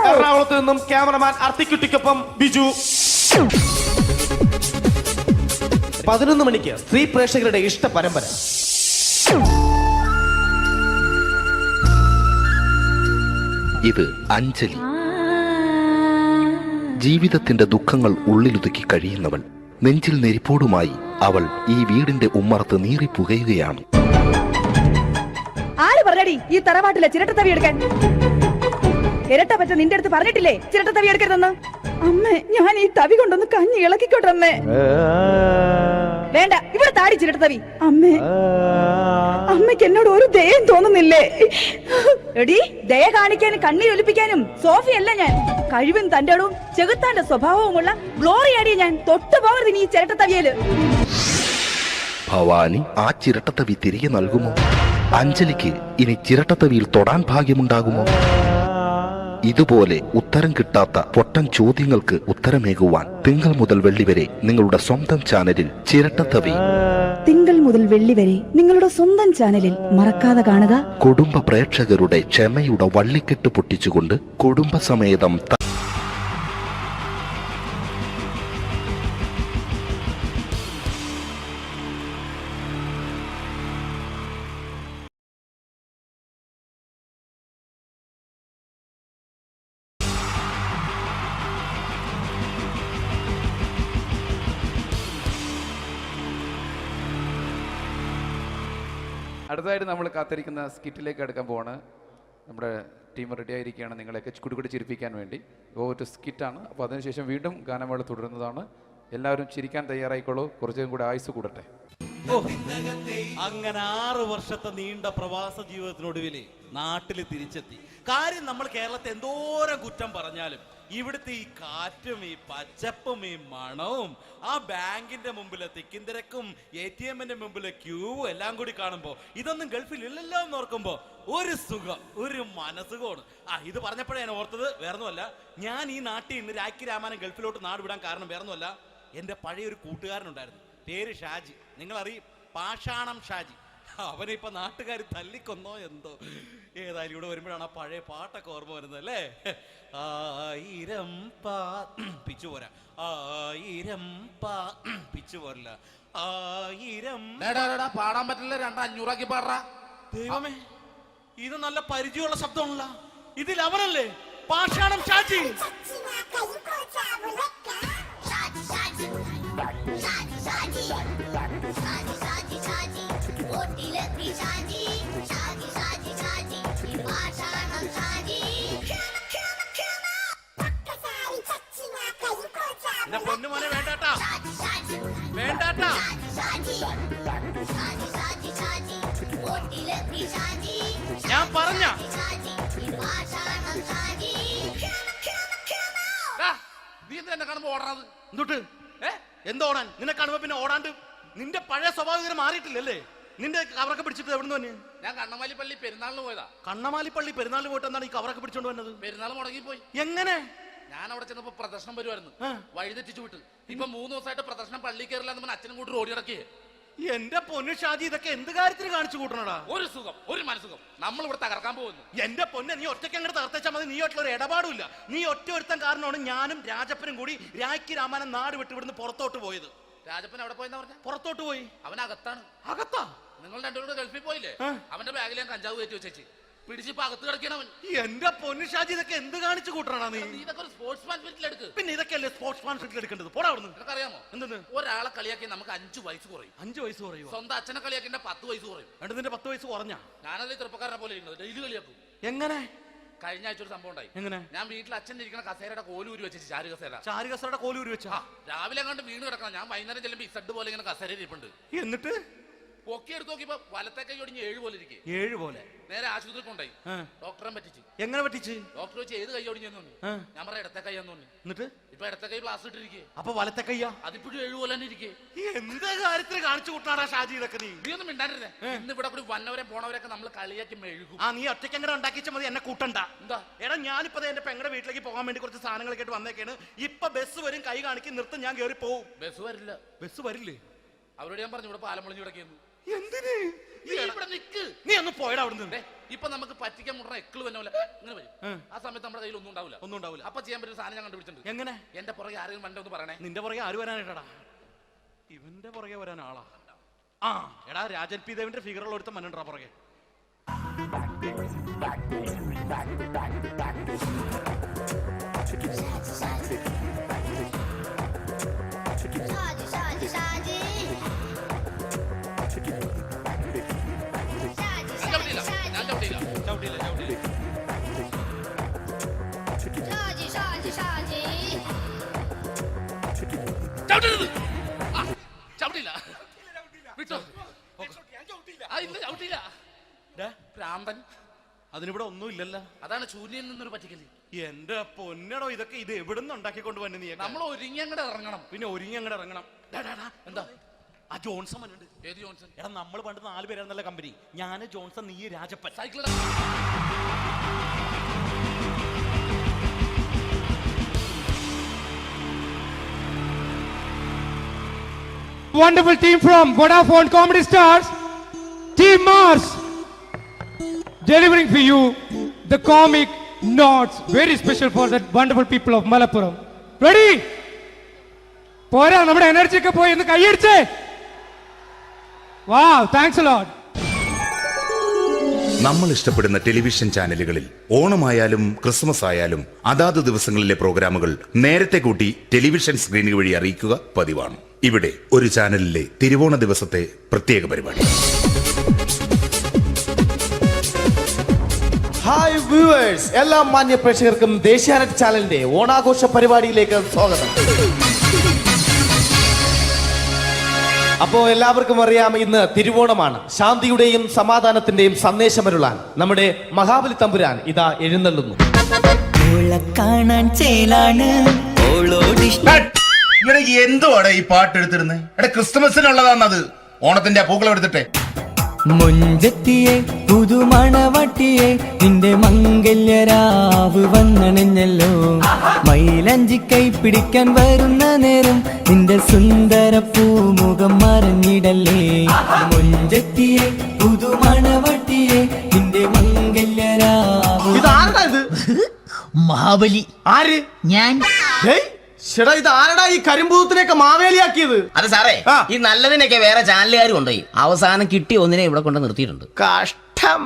എറണാകുളത്ത് നിന്നും ക്യാമറമാൻ അർത്തിക്കുട്ടിക്കൊപ്പം ബിജു. 11 മണിക്ക് സ്ത്രീ പ്രേക്ഷകരുടെ ഇഷ്ട പരമ്പര. ഇത് അഞ്ജലി. ജീവിതത്തിന്റെ ദുഃഖങ്ങൾ ഉള്ളിലൊതുക്കി കഴിയുന്നവൾ. നെഞ്ചിൽ നെരിപ്പോടുമായി അവൾ ഈ വീടിന്റെ ഉമ്മറത്ത് നീറിപ്പുകയുകയാണ്. ആര് പറഞ്ഞടി ഈ തറവാട്ടിലെ ചിരട്ടത്തവി എടുക്കാൻ? ഇരട്ട പറ്റ നിന്റെ അടുത്ത് പറഞ്ഞിട്ടില്ലേ ചിരട്ടത്തവി എടുക്കരുതെന്ന്? അമ്മേ, ഞാൻ ഈ തവി കൊണ്ടൊന്ന് കഞ്ഞി ഇളക്കിക്കോട്ടെ അമ്മേ. വേണ്ട, ഇവിടെ താടി ചിരട്ടത്തവി. അമ്മേ, അമ്മയ്ക്ക് എന്നോട് ഒരു ദയം തോന്നുന്നില്ലേ? എടി, ദയ കാണിക്കാനും കണ്ണീരൊലിപ്പിക്കാനും സോഫിയല്ല ഞാൻ. കഴിവും തന്റെ ഇടവും ചെകുത്താന്റെ സ്വഭാവവുമുള്ള ഗ്ലോറിയാടിയ ഞാൻ. തൊട്ടുപോകരുത് നീ ചിരട്ടത്തവിയല്. ഭവാനി ആ ചിരട്ടത്തവി തിരികെ നൽകുമോ? അഞ്ജലിക്ക് ഇനി ചിരട്ടത്തവിയിൽ തൊടാൻ ഭാഗ്യമുണ്ടാകുമോ? ഇതുപോലെ ഉത്തരം കിട്ടാത്ത പൊട്ടൻ ചോദ്യങ്ങൾക്ക് ഉത്തരമേകുവാൻ തിങ്കൾ മുതൽ വെള്ളി വരെ നിങ്ങളുടെ സ്വന്തം ചാനലിൽ ചിരട്ടത്തവി. തിങ്കൾ മുതൽ വെള്ളി വരെ നിങ്ങളുടെ സ്വന്തം ചാനലിൽ മറക്കാതെ കാണുക. കുടുംബ പ്രേക്ഷകരുടെ ക്ഷമയുടെ വള്ളിക്കെട്ട് പൊട്ടിച്ചുകൊണ്ട് കുടുംബസമേതം അടുത്തതായിട്ട് നമ്മൾ കാത്തിരിക്കുന്ന സ്കിറ്റിലേക്ക് അടുക്കാൻ പോവാണ്. നമ്മുടെ ടീം റെഡി ആയിരിക്കുകയാണ് നിങ്ങളെയൊക്കെ കുടുകുടി ചിരിപ്പിക്കാൻ വേണ്ടി. ഒരു സ്കിറ്റാണ്. അപ്പോൾ അതിനുശേഷം വീണ്ടും ഗാനമേള തുടരുന്നതാണ്. എല്ലാവരും ചിരിക്കാൻ തയ്യാറായിക്കോളൂ. കുറച്ചും കൂടെ ആയുസ് കൂടട്ടെ. അങ്ങനെ 6 വർഷത്തെ നീണ്ട പ്രവാസ ജീവിതത്തിനൊടുവിൽ നാട്ടിൽ തിരിച്ചെത്തി. കാര്യം നമ്മൾ കേരളത്തെ എന്തോരം കുറ്റം പറഞ്ഞാലും ഇവിടുത്തെ ഈ കാറ്റും ഈ പച്ചപ്പും ഈ മണവും ആ ബാങ്കിന്റെ മുമ്പിലെ തിക്കും തിരക്കും ATM-ന്റെ മുമ്പിലെ ക്യൂവും എല്ലാം കൂടി കാണുമ്പോൾ ഇതൊന്നും ഗൾഫിൽ ഇല്ലല്ലോ എന്ന് ഓർക്കുമ്പോൾ ഒരു സുഖം, ഒരു മനസുഖമാണ്. ഇത് പറഞ്ഞപ്പോഴേ ഞാൻ ഓർത്തത് വേറൊന്നുമല്ല, ഞാൻ ഈ നാട്ടിൽ ഇന്ന് രാഖി രാമായണം ഗൾഫിലോട്ട് നാട് വിടാൻ കാരണം വേറൊന്നുമല്ല, എൻ്റെ പഴയൊരു കൂട്ടുകാരനുണ്ടായിരുന്നു, പേര് ഷാജി. നിങ്ങളറിയും, പാഷാണം ഷാജി. അവനെ ഇപ്പൊ നാട്ടുകാർ തല്ലിക്കൊന്നോ എന്തോ. ഏതായാലും ഇവിടെ വരുമ്പോഴാണ് ആ പഴയ പാട്ടൊക്കെ ഓർമ്മ വരുന്നത് അല്ലേ. 1000 പിച്ചു പോരാ, 1000 പിച്ചു പോരില്ല, 1000 പാടാൻ പറ്റില്ല, 200 പാടാ. ദൈവമേ, ഇത് നല്ല പരിചയമുള്ള ശബ്ദമാണല്ലോ. ഇതിൽ അവനല്ലേ പാഷാണം ഷാജി? പൊന്നുമോനെ വേണ്ടാട്ടാ, വേണ്ടാട്ടാ. ഞാൻ പറഞ്ഞ നീ എന്താ കാണുമ്പോ ഓടാത്? എന്തൊട്ട് എന്തോടാൻ? നിന്നെ കാണുമ്പോ പിന്നെ ഓടാണ്ട് നിന്റെ പഴയ സ്വഭാവം മാറിയിട്ടില്ലല്ലേ? നിന്റെ കവറൊക്കെ പിടിച്ചിട്ട് എവിടുന്ന് തന്നെ? ഞാൻ കണ്ണമാലി പള്ളി പെരുന്നാളിന് പോയതാ. കണ്ണമാലി പള്ളി പെരുന്നാളിന് പോയിട്ട് എന്താണ് ഈ കവറൊക്കെ പിടിച്ചോണ്ട് വന്നത്? പെരുന്നാൾ മുടങ്ങിപ്പോയി. എങ്ങനെ? ഞാൻ അവിടെ ചെന്നപ്പോ പ്രദർശനം വരുമായിരുന്നു, വഴി തെറ്റിച്ചു വിട്ട്. ഇപ്പൊ 3 ദിവസമായിട്ട് പ്രദർശനം പള്ളി കയറില്ല എന്ന് അച്ഛനും കൂട്ടി ഓടി നടക്കിയേ. എന്റെ പൊന്നു ഷാജി, ഇതൊക്കെ എന്ത് കാര്യത്തിന് കാണിച്ചു കൂട്ടണടാ? ഒരു സുഖം, ഒരു മനസുഖം. നമ്മൾ ഇവിടെ തകർക്കാൻ പോകുന്നു. എന്റെ പൊന്നെ, നീ ഒറ്റയ്ക്ക് അങ്ങോട്ട് തകർത്തേച്ചാൽ മതി. നീ ഒറ്റൊരു ഇടപാടുമില്ല. നീ ഒറ്റ ഒരുത്തൻ കാരണമാണ് ഞാനും രാജപ്പനും കൂടി രാഖി രാമായണം നാട് വിട്ട് ഇവിടുന്ന് പുറത്തോട്ട് പോയത്. രാജപ്പൻ എവിടെ പോയെന്നാ പറഞ്ഞ? പുറത്തോട്ട് പോയി. അവനകത്താണ്. അകത്താ? നിങ്ങൾ രണ്ടുപേരും ഗൾഫിൽ പോയില്ലേ? അവന്റെ ബാഗിൽ ഞാൻ കഞ്ചാവ് കയറ്റി വെച്ചേച്ച് പിടിച്ചിപ്പോ അകത്ത് കിടക്കണവൻ. എന്റെ പൊന്നു ഷാജി, ഇതൊക്കെ എന്ത് കാണിച്ചു കൂട്ടണാ നീ? ഇതൊക്കെ ഒരു സ്പോർട്സ്മാൻ സ്പിരിറ്റിൽ എടുക്ക്. പിന്നെ ഇതൊക്കെയല്ലേ സ്പോർട്സ്മാൻ സ്പിരിറ്റിൽ എടുക്കേണ്ടത്? പോടാ അവിടുന്ന്. നിനക്കറിയാമോ എന്തെന്ന്? ഒരാളെ കളിയാക്കി നമുക്ക് 5 വയസ്സ് കുറയും. 5 വയസ്സ് കുറയും? സ്വന്തം അച്ഛനെ കളിയാക്കി 10 വയസ്സ് കുറയും. എന്നിട്ട് നിന്റെ 10 വയസ്സ് കുറഞ്ഞ? ഞാനത് ചെറുപ്പക്കാരനെ പോലെ ഇരുന്നത് ഡെയിലി കളിയാക്കും. എങ്ങനെ? കഴിഞ്ഞ ആഴ്ച ഒരു സംഭവം ഉണ്ടായി. എങ്ങനെ? ഞാൻ വീട്ടിൽ അച്ഛൻ ഇരിക്കുന്ന കസേരയുടെ കോലൂരി വെച്ചു. ചാരു കസേരയുടെ കോലൂരി വെച്ചാ? രാവിലെ കണ്ട് വീണ് കിടക്കണം. ഞാൻ വൈകുന്നേരം ചെല്ലുമ്പോ ഇസഡ് പോലെ ഇങ്ങനെ കസേര ഇരിപ്പുണ്ട്. എന്നിട്ട് പൊക്കി എടുത്ത് നോക്കിയപ്പോ വലത്തെ കൈ ഒടിഞ്ഞ് 7 പോലെ ഇരിക്കും. 7 പോലെ? നേരെ ആശുപത്രി കൊണ്ടായി. ഡോക്ടറെ പറ്റിച്ച്. എങ്ങനെ പറ്റിച്ച്? ഡോക്ടർ വെച്ച് ഏത് കൈ ഒടിഞ്ഞെന്ന് പറഞ്ഞു. ഞാൻ പറയാം ഇടത്തെ കൈ എന്ന് പറഞ്ഞു. എന്നിട്ട് ഇപ്പൊ ഇടത്തെ കൈ പ്ലാസ്റ്റർ ഇട്ടിരിക്കേ. അപ്പൊ വലത്തെ കയ്യാ? അതിപ്പോഴും 7 പോലെ തന്നെ ഇരിക്കേ. എന്ത് കാര്യത്തിന് കാണിച്ചു കൂട്ടാടാ ഷാജി ഇതൊക്കെ? നീ ഒന്നും മിണ്ടായിരുന്നേ. ഇന്ന് ഇവിടെ കൂടി വന്നവരെ പോണവരൊക്കെ നമ്മൾ കളിയാക്കി മെഴുകും. നീ ഒറ്റയ്ക്ക് അങ്ങനെ ഉണ്ടാക്കിച്ച മതി, എന്നെ കൂട്ടണ്ട. എന്താ? എടാ, ഞാനിപ്പോ എന്റെ പെങ്ങളുടെ വീട്ടിലേക്ക് പോകാൻ വേണ്ടി കുറച്ച് സാധനങ്ങളൊക്കെ ആയിട്ട് വന്നേക്കാണ്. ഇപ്പൊ ബസ് വരും, കൈ കാണിക്കും, നിർത്തും, ഞാൻ കയറി പോവും. ബസ് വരില്ല. ബസ് വരില്ലേ? അവരോട് ഞാൻ പറഞ്ഞു ഇവിടെ പാലമുളഞ്ഞു കിടക്കുന്നു. എന്തിന്? ഇവിടെ നിക്ക്. നീ ഒന്ന് പോയടാ അവിടുന്ന്. ഇപ്പൊ നമുക്ക് പറ്റിക്കാൻ മുട്ട എക്കള് വന്ന പോലെ ഇങ്ങനെ വരും. ആ സമയത്ത് നമ്മുടെ കയ്യിൽ ഒന്നും ഉണ്ടാവില്ല. അപ്പൊ ചെയ്യാൻ പറ്റുന്ന സാധനം ഞാൻ കണ്ടുപിടിച്ചിട്ടുണ്ട്. എങ്ങനെ? എന്റെ പുറകെ ആരെങ്കിലും വണ്ടി ഒന്ന് പറയണേ. നിന്റെ പുറകെ ആര് വരാനായിട്ടാ? ഇവന്റെ പുറകെ വരാൻ ആളാ? എടാ, രാജൻ പി ദേവിന്റെ ഫിഗറുള്ള ഒരുത്ത മനുണ്ടാ പുറകെ. അതിനിവിടെ ഒന്നും ഇല്ലല്ലോ. അതാണ് ശൂന്യയിൽ നിന്നൊരു പറ്റിക്കല്. എന്റെ പൊന്നടോ, ഇതൊക്കെ ഇത് എവിടുന്ന് ഉണ്ടാക്കിക്കൊണ്ട് വന്നു? നീ നമ്മൾ ഒരുങ്ങി അങ്ങോട്ട് ഇറങ്ങണം. പിന്നെ ഒരുങ്ങി അങ്ങോട്ട് ഇറങ്ങണം. എന്താ? ആ ജോൺസൺ ഉണ്ട്. ഏത് ജോൺസൺ? എടാ, നമ്മൾ പണ്ട് 4 പേരായിരുന്നല്ല കമ്പനി. ഞാൻ, ജോൺസൺ, നീ, Rajappan. Cycle. Wonderful team from Vodafone Comedy Stars, Team Mars, delivering for you the comic notes, very special for the wonderful people of Malappuram. Ready? പോരാ, നമ്മുടെ എനർജി ഒക്കെ പോയി. ഒന്ന് കൈയടിച്ചേ. Wow, thanks a lot. നമ്മൾ ഇഷ്ടപ്പെടുന്ന television ചാനലുകളിൽ ഓണമായാലും Christmas ആയാലും അതാത് ദിവസങ്ങളിലെ പ്രോഗ്രാമുകൾ നേരത്തെ കൂട്ടി ടെലിവിഷൻ സ്ക്രീനുകൾ വഴി അറിയിക്കുക പതിവാണ്. ഇവിടെ ഒരു ചാനലിലെ തിരുവോണ ദിവസത്തെ പ്രത്യേക പരിപാടി. ഹായ് വ്യൂവേഴ്സ്, എല്ലാ മാന്യ പ്രേക്ഷകർക്കും ദേശീയാനെറ്റ് ചാനലിന്റെ ഓണാഘോഷ പരിപാടിയിലേക്ക് സ്വാഗതം. അപ്പോ എല്ലാവർക്കും അറിയാം, ഇന്ന് തിരുവോണമാണ്. ശാന്തിയുടെയും സമാധാനത്തിന്റെയും സന്ദേശമരുളാൻ നമ്മുടെ മഹാബലി തമ്പുരാൻ ഇതാ എഴുന്നള്ളുന്നു. കാണാൻ ചേലാണ് എന്തുവാടെ ഈ പാട്ട് എടുത്തിരുന്നത്? എടാ ക്രിസ്തുമസിനുള്ളതാണത്. ഓണത്തിന്റെ പൂക്കളം എടുത്തിട്ടെ. മുഞ്ചത്തിയെ പുതുമണവട്ടിയെ നിന്റെ മംഗല്യരാവ് വന്നണഞ്ഞല്ലോ. മൈലഞ്ചി കൈ പിടിക്കാൻ വരുന്ന നേരം നിന്റെ സുന്ദര പൂമുഖം മറഞ്ഞിടല്ലേ. മുഞ്ചത്തിയെ പുതുമണവട്ടിയെ നിന്റെ മംഗല്യരാവ്. ഇതാരത്? മഹാബലി. ആര്? ഞാൻ. ചേട്ടാ, ഇത് ആരടാ ഈ കരിമ്പൂത്തിനെയൊക്കെ മാവേലിയാക്കിയത്? അത് സാറേ, ഈ നല്ലതിനൊക്കെ വേറെ ചാനലുകാർ കൊണ്ടുപോയി അവസാനം കിട്ടി ഒന്നിനെ ഇവിടെ കൊണ്ട് നിർത്തിയിട്ടുണ്ട്. കഷ്ടം.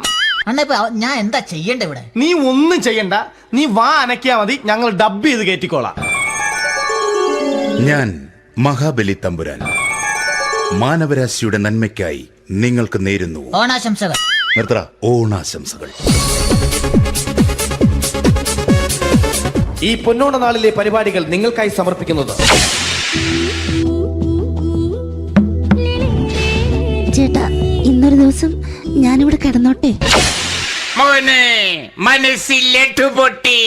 അണ്ണാ ഞാൻ എന്താ ചെയ്യണ്ട ഇവിടെ? നീ ഒന്നും ചെയ്യണ്ട, നീ വാ അനക്കിയാ മതി, ഞങ്ങൾ ഡബ് ചെയ്ത് കയറ്റിക്കോളാം. ഞാൻ മഹാബലി തമ്പുരാൻ മാനവരാശിയുടെ നന്മയ്ക്കായി നിങ്ങൾക്ക് നേരുന്നു ഓണാശംസകൾ. നിർത്തറ. ഓണാശംസകൾ. ഈ പൊന്നോണ നാളിലെ പരിപാടികൾ നിങ്ങൾക്കായി സമർപ്പിക്കുന്നത് ചേട്ടാ, ഇന്നൊരു ദിവസം ഞാനിവിടെ കിടന്നോട്ടെ. മോനെ മനസ്സിലെട്ടു പൊട്ടി.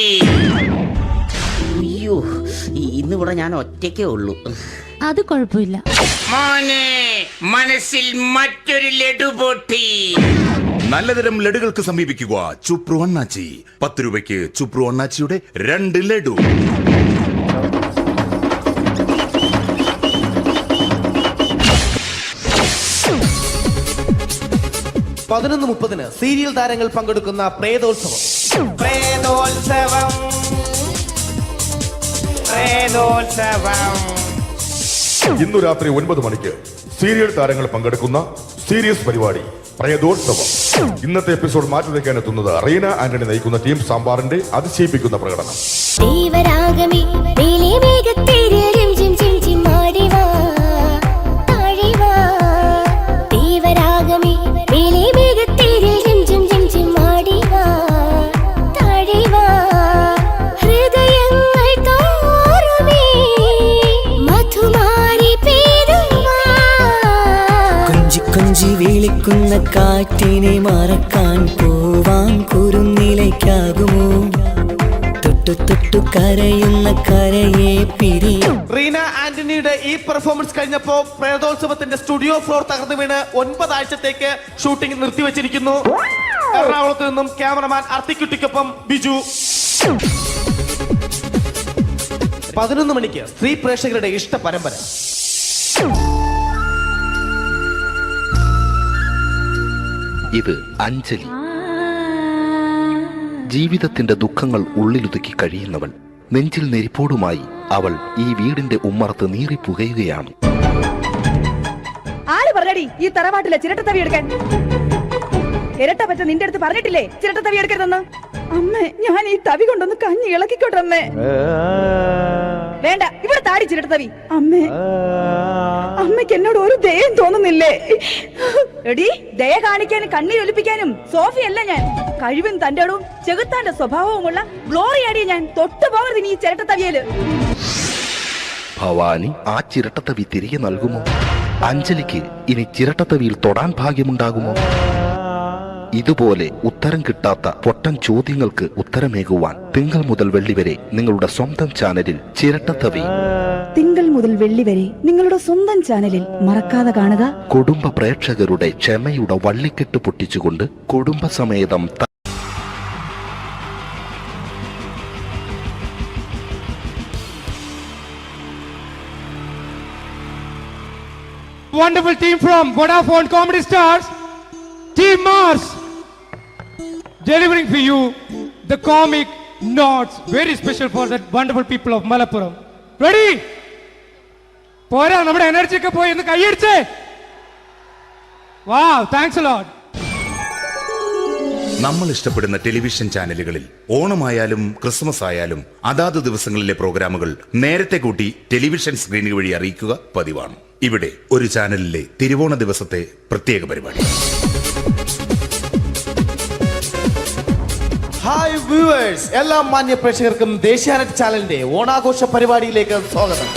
അയ്യോ, ഇന്നിവിടെ ഞാൻ ഒറ്റയ്ക്കേ ഉള്ളൂ. അത് കുഴപ്പമില്ല. മോനെ മനസ്സിൽ മറ്റൊരു ലഡു പൊട്ടി. നല്ലതരം ലഡുകൾക്ക് സമീപിക്കുക ചുപ്രു അണ്ണാച്ചി. 10 രൂപയ്ക്ക് ചുപ്രു അണ്ണാച്ചിയുടെ 2 ലഡു. 11:30 സീരിയൽ താരങ്ങൾ പങ്കെടുക്കുന്ന പ്രേതോത്സവം. പ്രേതോത്സവം, പ്രേതോത്സവം. ഇന്നു രാത്രി 9 മണിക്ക് സീരിയൽ താരങ്ങൾ പങ്കെടുക്കുന്ന സീരിയസ് പരിപാടി പ്രേതോത്സവം. ഇന്നത്തെ എപ്പിസോഡ് മാറ്റി വയ്ക്കാൻ എത്തുന്നത് റീന ആന്റണി നയിക്കുന്ന ടീം സാമ്പാറിന്റെ അതിശയിപ്പിക്കുന്ന പ്രകടനം. കൊഞ്ചി വിളിക്കുന്ന കാറ്റിനെ മറക്കാൻ പോവാൻ കുറുനിലയ്ക്കാകുമോ? തൊട്ടു തൊട്ടു കരയുന്ന കരയെ പിരിയും. റീന ആന്റണിയുടെ ഈ പെർഫോമൻസ് കഴിഞ്ഞപ്പോ പ്രേതോത്സവത്തിന്റെ സ്റ്റുഡിയോ ഫ്ലോർ തകർന്നു വീണ് 9 ആഴ്ചത്തേക്ക് ഷൂട്ടിംഗ് നിർത്തിവെച്ചിരിക്കുന്നു. എറണാകുളത്ത് നിന്നും ക്യാമറമാൻ അർത്തിക്കുട്ടിക്കൊപ്പം ബിജു. 11 മണിക്ക് സ്ത്രീ പ്രേക്ഷകരുടെ ഇഷ്ട പരമ്പര. ഇത് അഞ്ജലി. ജീവിതത്തിന്റെ ദുഃഖങ്ങൾ ഉള്ളിലൊതുക്കി കഴിയുന്നവൾ. നെഞ്ചിൽ നെരിപ്പോടുമായി അവൾ ഈ വീടിന്റെ ഉമ്മറത്ത് നീറി പുകയുകയാണ്. ആര് പറഞ്ഞടി ഈ തറവാട്ടിലെ ചിരട്ടത്തവി എടുക്കാൻ? ഇരട്ട പറ്റ നിന്റെ അടുത്ത് പറഞ്ഞിട്ടില്ലേ ചിരട്ടത്തവി എടുക്കരുതെന്ന്? അമ്മേ, ഞാൻ ഈ തവി കൊണ്ടൊന്ന് കഞ്ഞി ഇളക്കിക്കോട്ടെ അമ്മേ. വേണ്ട, ഇവിടെ താടി ചിരട്ടത്തവി. അമ്മേ, അമ്മയ്ക്ക് എന്നോട് ഒരു ദയം തോന്നുന്നില്ലേ? എടി, ദയ കാണിക്കാനും കണ്ണീരൊലിപ്പിക്കാനും സോഫിയല്ല ഞാൻ. കഴിവും തന്റെടും ചെകുത്താന്റെ സ്വഭാവവുമുള്ള ഗ്ലോറിയാടിയ ഞാൻ. തൊട്ടു പോകരുത് നീ ചിരട്ടത്തവിയല്. ഭവാനി ആ ചിരട്ടത്തവി തിരികെ നൽകുമോ? അഞ്ജലിക്ക് ഇനി ചിരട്ടത്തവിയിൽ തൊടാൻ ഭാഗ്യമുണ്ടാകുമോ? ഇതുപോലെ ഉത്തരം കിട്ടാത്ത പൊട്ടൻ ചോദ്യങ്ങൾക്ക് ഉത്തരമേകുവാൻ തിങ്കൾ മുതൽ വെള്ളി വരെ നിങ്ങളുടെ സ്വന്തം ചാനലിൽ ചിരട്ടത്തവി. തിങ്കൾ മുതൽ വെള്ളി വരെ നിങ്ങളുടെ സ്വന്തം ചാനലിൽ മറക്കാതെ കാണുക. കുടുംബ പ്രേക്ഷകരുടെ ക്ഷമയുടെ വള്ളിക്കെട്ട് പൊട്ടിച്ചുകൊണ്ട് കുടുംബസമേതം Wonderful team from Vodafone Comedy Stars, Team Mars, delivering for you the comic notes, very special for the wonderful people of Malappuram. Ready? പോരാ, നമ്മുടെ എനർജി ഒക്കെ പോയി ഒന്ന് കൈയടിച്ചേ. Wow, thanks a lot. നമ്മൾ ഇഷ്ടപ്പെടുന്ന ടെലിവിഷൻ ചാനലുകളിൽ ഓണമായാലും ക്രിസ്മസ് ആയാലും അതാത് ദിവസങ്ങളിലെ പ്രോഗ്രാമുകൾ നേരത്തെ കൂട്ടി ടെലിവിഷൻ സ്ക്രീനുകൾ വഴി അറിയിക്കുക പതിവാണ്. ഇവിടെ ഒരു ചാനലിലെ തിരുവോണ ദിവസത്തെ പ്രത്യേക പരിപാടി. ഹായ് വ്യൂവേഴ്സ്, എല്ലാ മാന്യ പ്രേക്ഷകർക്കും ദേശീയാനെറ്റ് ചാനലിന്റെ ഓണാഘോഷ പരിപാടിയിലേക്ക് സ്വാഗതം.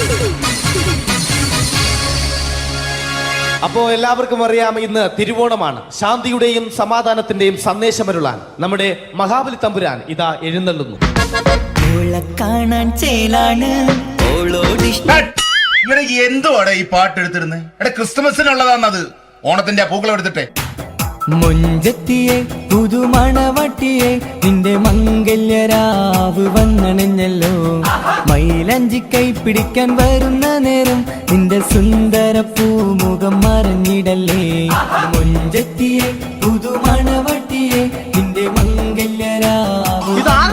അപ്പോൾ എല്ലാവർക്കും അറിയാം, ഇന്ന് തിരുവോണമാണ്. ശാന്തിയുടെയും സമാധാനത്തിന്റെയും സന്ദേശമരുളാൻ നമ്മുടെ മഹാബലി തമ്പുരാൻ ഇതാ എഴുന്നള്ളുന്നു. കാണാൻ ചേലാണ് ഇവിടെ എന്തുവാടെ ഈ പാട്ട് എടുത്തിരുന്നത്? എടാ ക്രിസ്തുമസിനുള്ളതാണത്. ഓണത്തിന്റെ പൂക്കളം എടുത്തിട്ടെ. മുഞ്ചത്തിയെ പുതുമണവട്ടിയെ നിന്റെ മംഗല്യരാവ് വന്നണഞ്ഞല്ലോ. മൈലഞ്ചി കൈ പിടിക്കാൻ വരുന്ന നേരം നിന്റെ സുന്ദര പൂമുഖം മറഞ്ഞിടല്ലേ. മുഞ്ചത്തിയെ പുതുമണവട്ടിയെ നിന്റെ മംഗല്യരാവ്.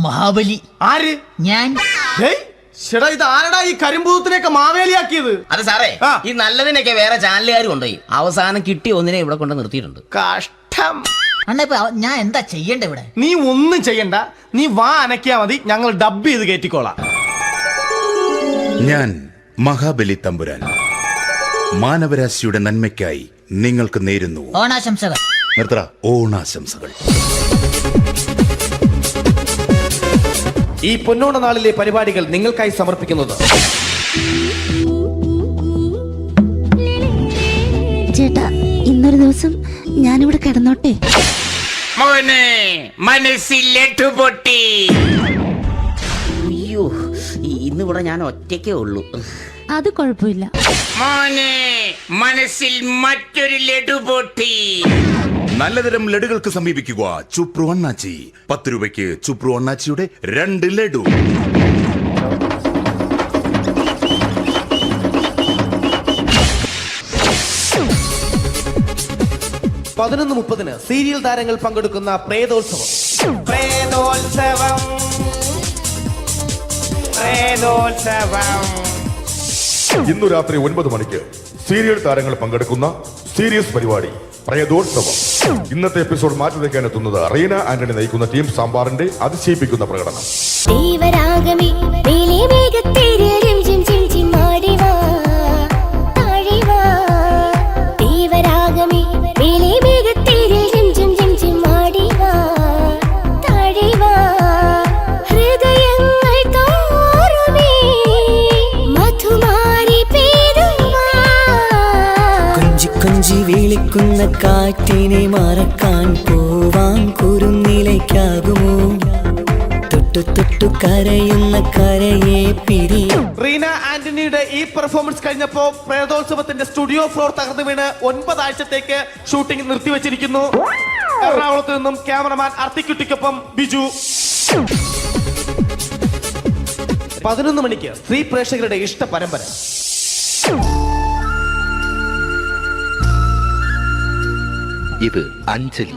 മഹാബലി. ആര്? ഞാൻ. ചേട്ടാ, ഇത് ആരടാ ഈ കരിമ്പൂത്തിനെയൊക്കെ മാവേലിയാക്കിയത്? അതെ സാറേ, ഈ നല്ലതിനൊക്കെ വേറെ ചാനലുകാർ കൊണ്ടുപോയി അവസാനം കിട്ടിയ ഒന്നിനെ ഇവിടെ കൊണ്ട് നിർത്തിയിട്ടുണ്ട്. കഷ്ടം. ഞാൻ എന്താ ചെയ്യണ്ട ഇവിടെ? നീ ഒന്നും ചെയ്യണ്ട, നീ വാ അനക്കിയാ മതി, ഞങ്ങൾ ഡബ് ചെയ്ത് കയറ്റിക്കോളാം. ഞാൻ മഹാബലി തമ്പുരാൻ മാനവരാശിയുടെ നന്മയ്ക്കായി നിങ്ങൾക്ക് നേരുന്നു ഓണാശംസകൾ. നിർത്തറ. ഓണാശംസകൾ. ഈ പൊന്നോണ നാളിലെ പരിപാടികൾ നിങ്ങൾക്കായി സമർപ്പിക്കുന്നത് ചേട്ടാ, ഇന്നൊരു ദിവസം ഞാനിവിടെ കിടന്നോട്ടെ. മോനെ മനസ്സിലെട്ടു പൊട്ടി. അയ്യോ, ഇന്നിവിടെ ഞാൻ ഒറ്റയ്ക്കേ ഉള്ളൂ. അത് കുഴപ്പമില്ല. മോനെ മനസ്സിൽ മറ്റൊരു ലഡു പൊട്ടി. നല്ലതരം ലഡുകൾക്ക് സമീപിക്കുക ചുപ്രു അണ്ണാച്ചി. 10 രൂപയ്ക്ക് ചുപ്രു അണ്ണാച്ചിയുടെ 2 ലഡു. പതിനൊന്ന് 30 സീരിയൽ താരങ്ങൾ പങ്കെടുക്കുന്ന പ്രേതോത്സവം. ഇന്നു രാത്രി 9 മണിക്ക് സീരിയൽ താരങ്ങൾ പങ്കെടുക്കുന്ന സീരിയസ് പരിപാടി പ്രേതോത്സവം. ഇന്നത്തെ എപ്പിസോഡ് മാറ്റി വയ്ക്കാൻ എത്തുന്നത് റീന ആന്റണി നയിക്കുന്ന ടീം സാമ്പാറിന്റെ അതിശയിപ്പിക്കുന്ന പ്രകടനം. കൊഞ്ചി വിളിക്കുന്ന കാറ്റിനെ മറക്കാൻ പോവാൻ കുരുന്നിലേക്കാകുമോ. തൊട്ടു തൊട്ടു കരയുന്ന കരയെ പിരിയും. റീന ആന്റണിയുടെ ഈ പെർഫോമൻസ് കഴിഞ്ഞപ്പോ പ്രേതോത്സവത്തിന്റെ സ്റ്റുഡിയോ ഫ്ലോർ തകർന്നു വീണ് 9 ആഴ്ചത്തേക്ക് ഷൂട്ടിംഗ് നിർത്തിവെച്ചിരിക്കുന്നു. എറണാകുളത്ത് നിന്നും ക്യാമറമാൻ അർത്തിക്കുട്ടിക്കൊപ്പം ബിജു. 11 മണിക്ക് സ്ത്രീ പ്രേക്ഷകരുടെ ഇഷ്ട പരമ്പര. ഇത് അഞ്ജലി.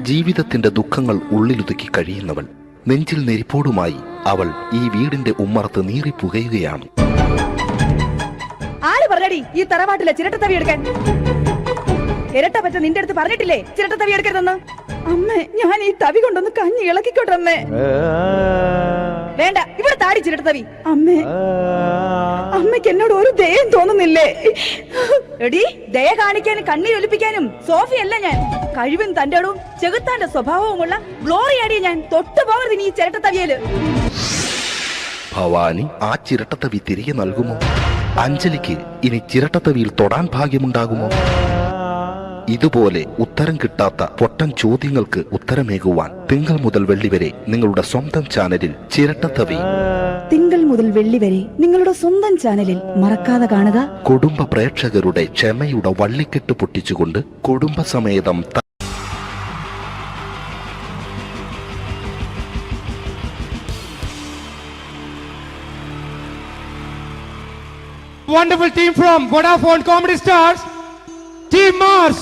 ജീവിതത്തിന്റെ ദുഃഖങ്ങൾ ഉള്ളിലൊതുക്കി കഴിയുന്നവൾ. നെഞ്ചിൽ നെരിപ്പോടുമായി അവൾ ഈ വീടിന്റെ ഉമ്മറത്ത് നീറി പുകയുകയാണ്. ആര് പറഞ്ഞടി ഈ തറവാട്ടിലെ ചിരട്ടത്തവി എടുക്കാൻ? ഇരട്ട പറ്റ നിന്റെ അടുത്ത് പറഞ്ഞിട്ടില്ലേ ചിരട്ടത്തവി എടുക്കരുതെന്ന്? അമ്മേ, ഞാൻ ഈ തവി കൊണ്ടൊന്ന് കഞ്ഞി ഇളക്കിക്കോട്ടെ അമ്മേ. വേണ്ട, ഇവിടെ താടി ചിരട്ടത്തവി. അമ്മേ, അമ്മയ്ക്ക് എന്നോട് ഒരു ദയം തോന്നുന്നില്ലേ? എടി, ദയ കാണിക്കാനും കണ്ണീരൊലിപ്പിക്കാനും സോഫിയല്ല ഞാൻ. കഴിവും തന്റെടും ചെകുത്താന്റെ സ്വഭാവവുമുള്ള ഗ്ലോറിയാടിയ ഞാൻ. തൊട്ടു പോകരുത് നീ ചിരട്ടത്തവിയല്. ഭവാനി ആ ചിരട്ടത്തവി തിരികെ നൽകുമോ? അഞ്ജലിക്ക് ഇനി ചിരട്ടത്തവിയിൽ തൊടാൻ ഭാഗ്യമുണ്ടാകുമോ? ഇതുപോലെ ഉത്തരം കിട്ടാത്ത പൊട്ടൻ ചോദ്യങ്ങൾക്ക് ഉത്തരമേകുവാൻ തിങ്കൾ മുതൽ വെള്ളി വരെ നിങ്ങളുടെ സ്വന്തം ചാനലിൽ ചിരട്ടത്തവി. തിങ്കൾ മുതൽ വെള്ളി വരെ നിങ്ങളുടെ സ്വന്തം ചാനലിൽ മറക്കാതെ കാണുക. കുടുംബ പ്രേക്ഷകരുടെ ക്ഷമയുടെ വള്ളിക്കെട്ട് പൊട്ടിച്ചുകൊണ്ട് കുടുംബസമേതം Wonderful team from Vodafone Comedy Stars, Team Mars,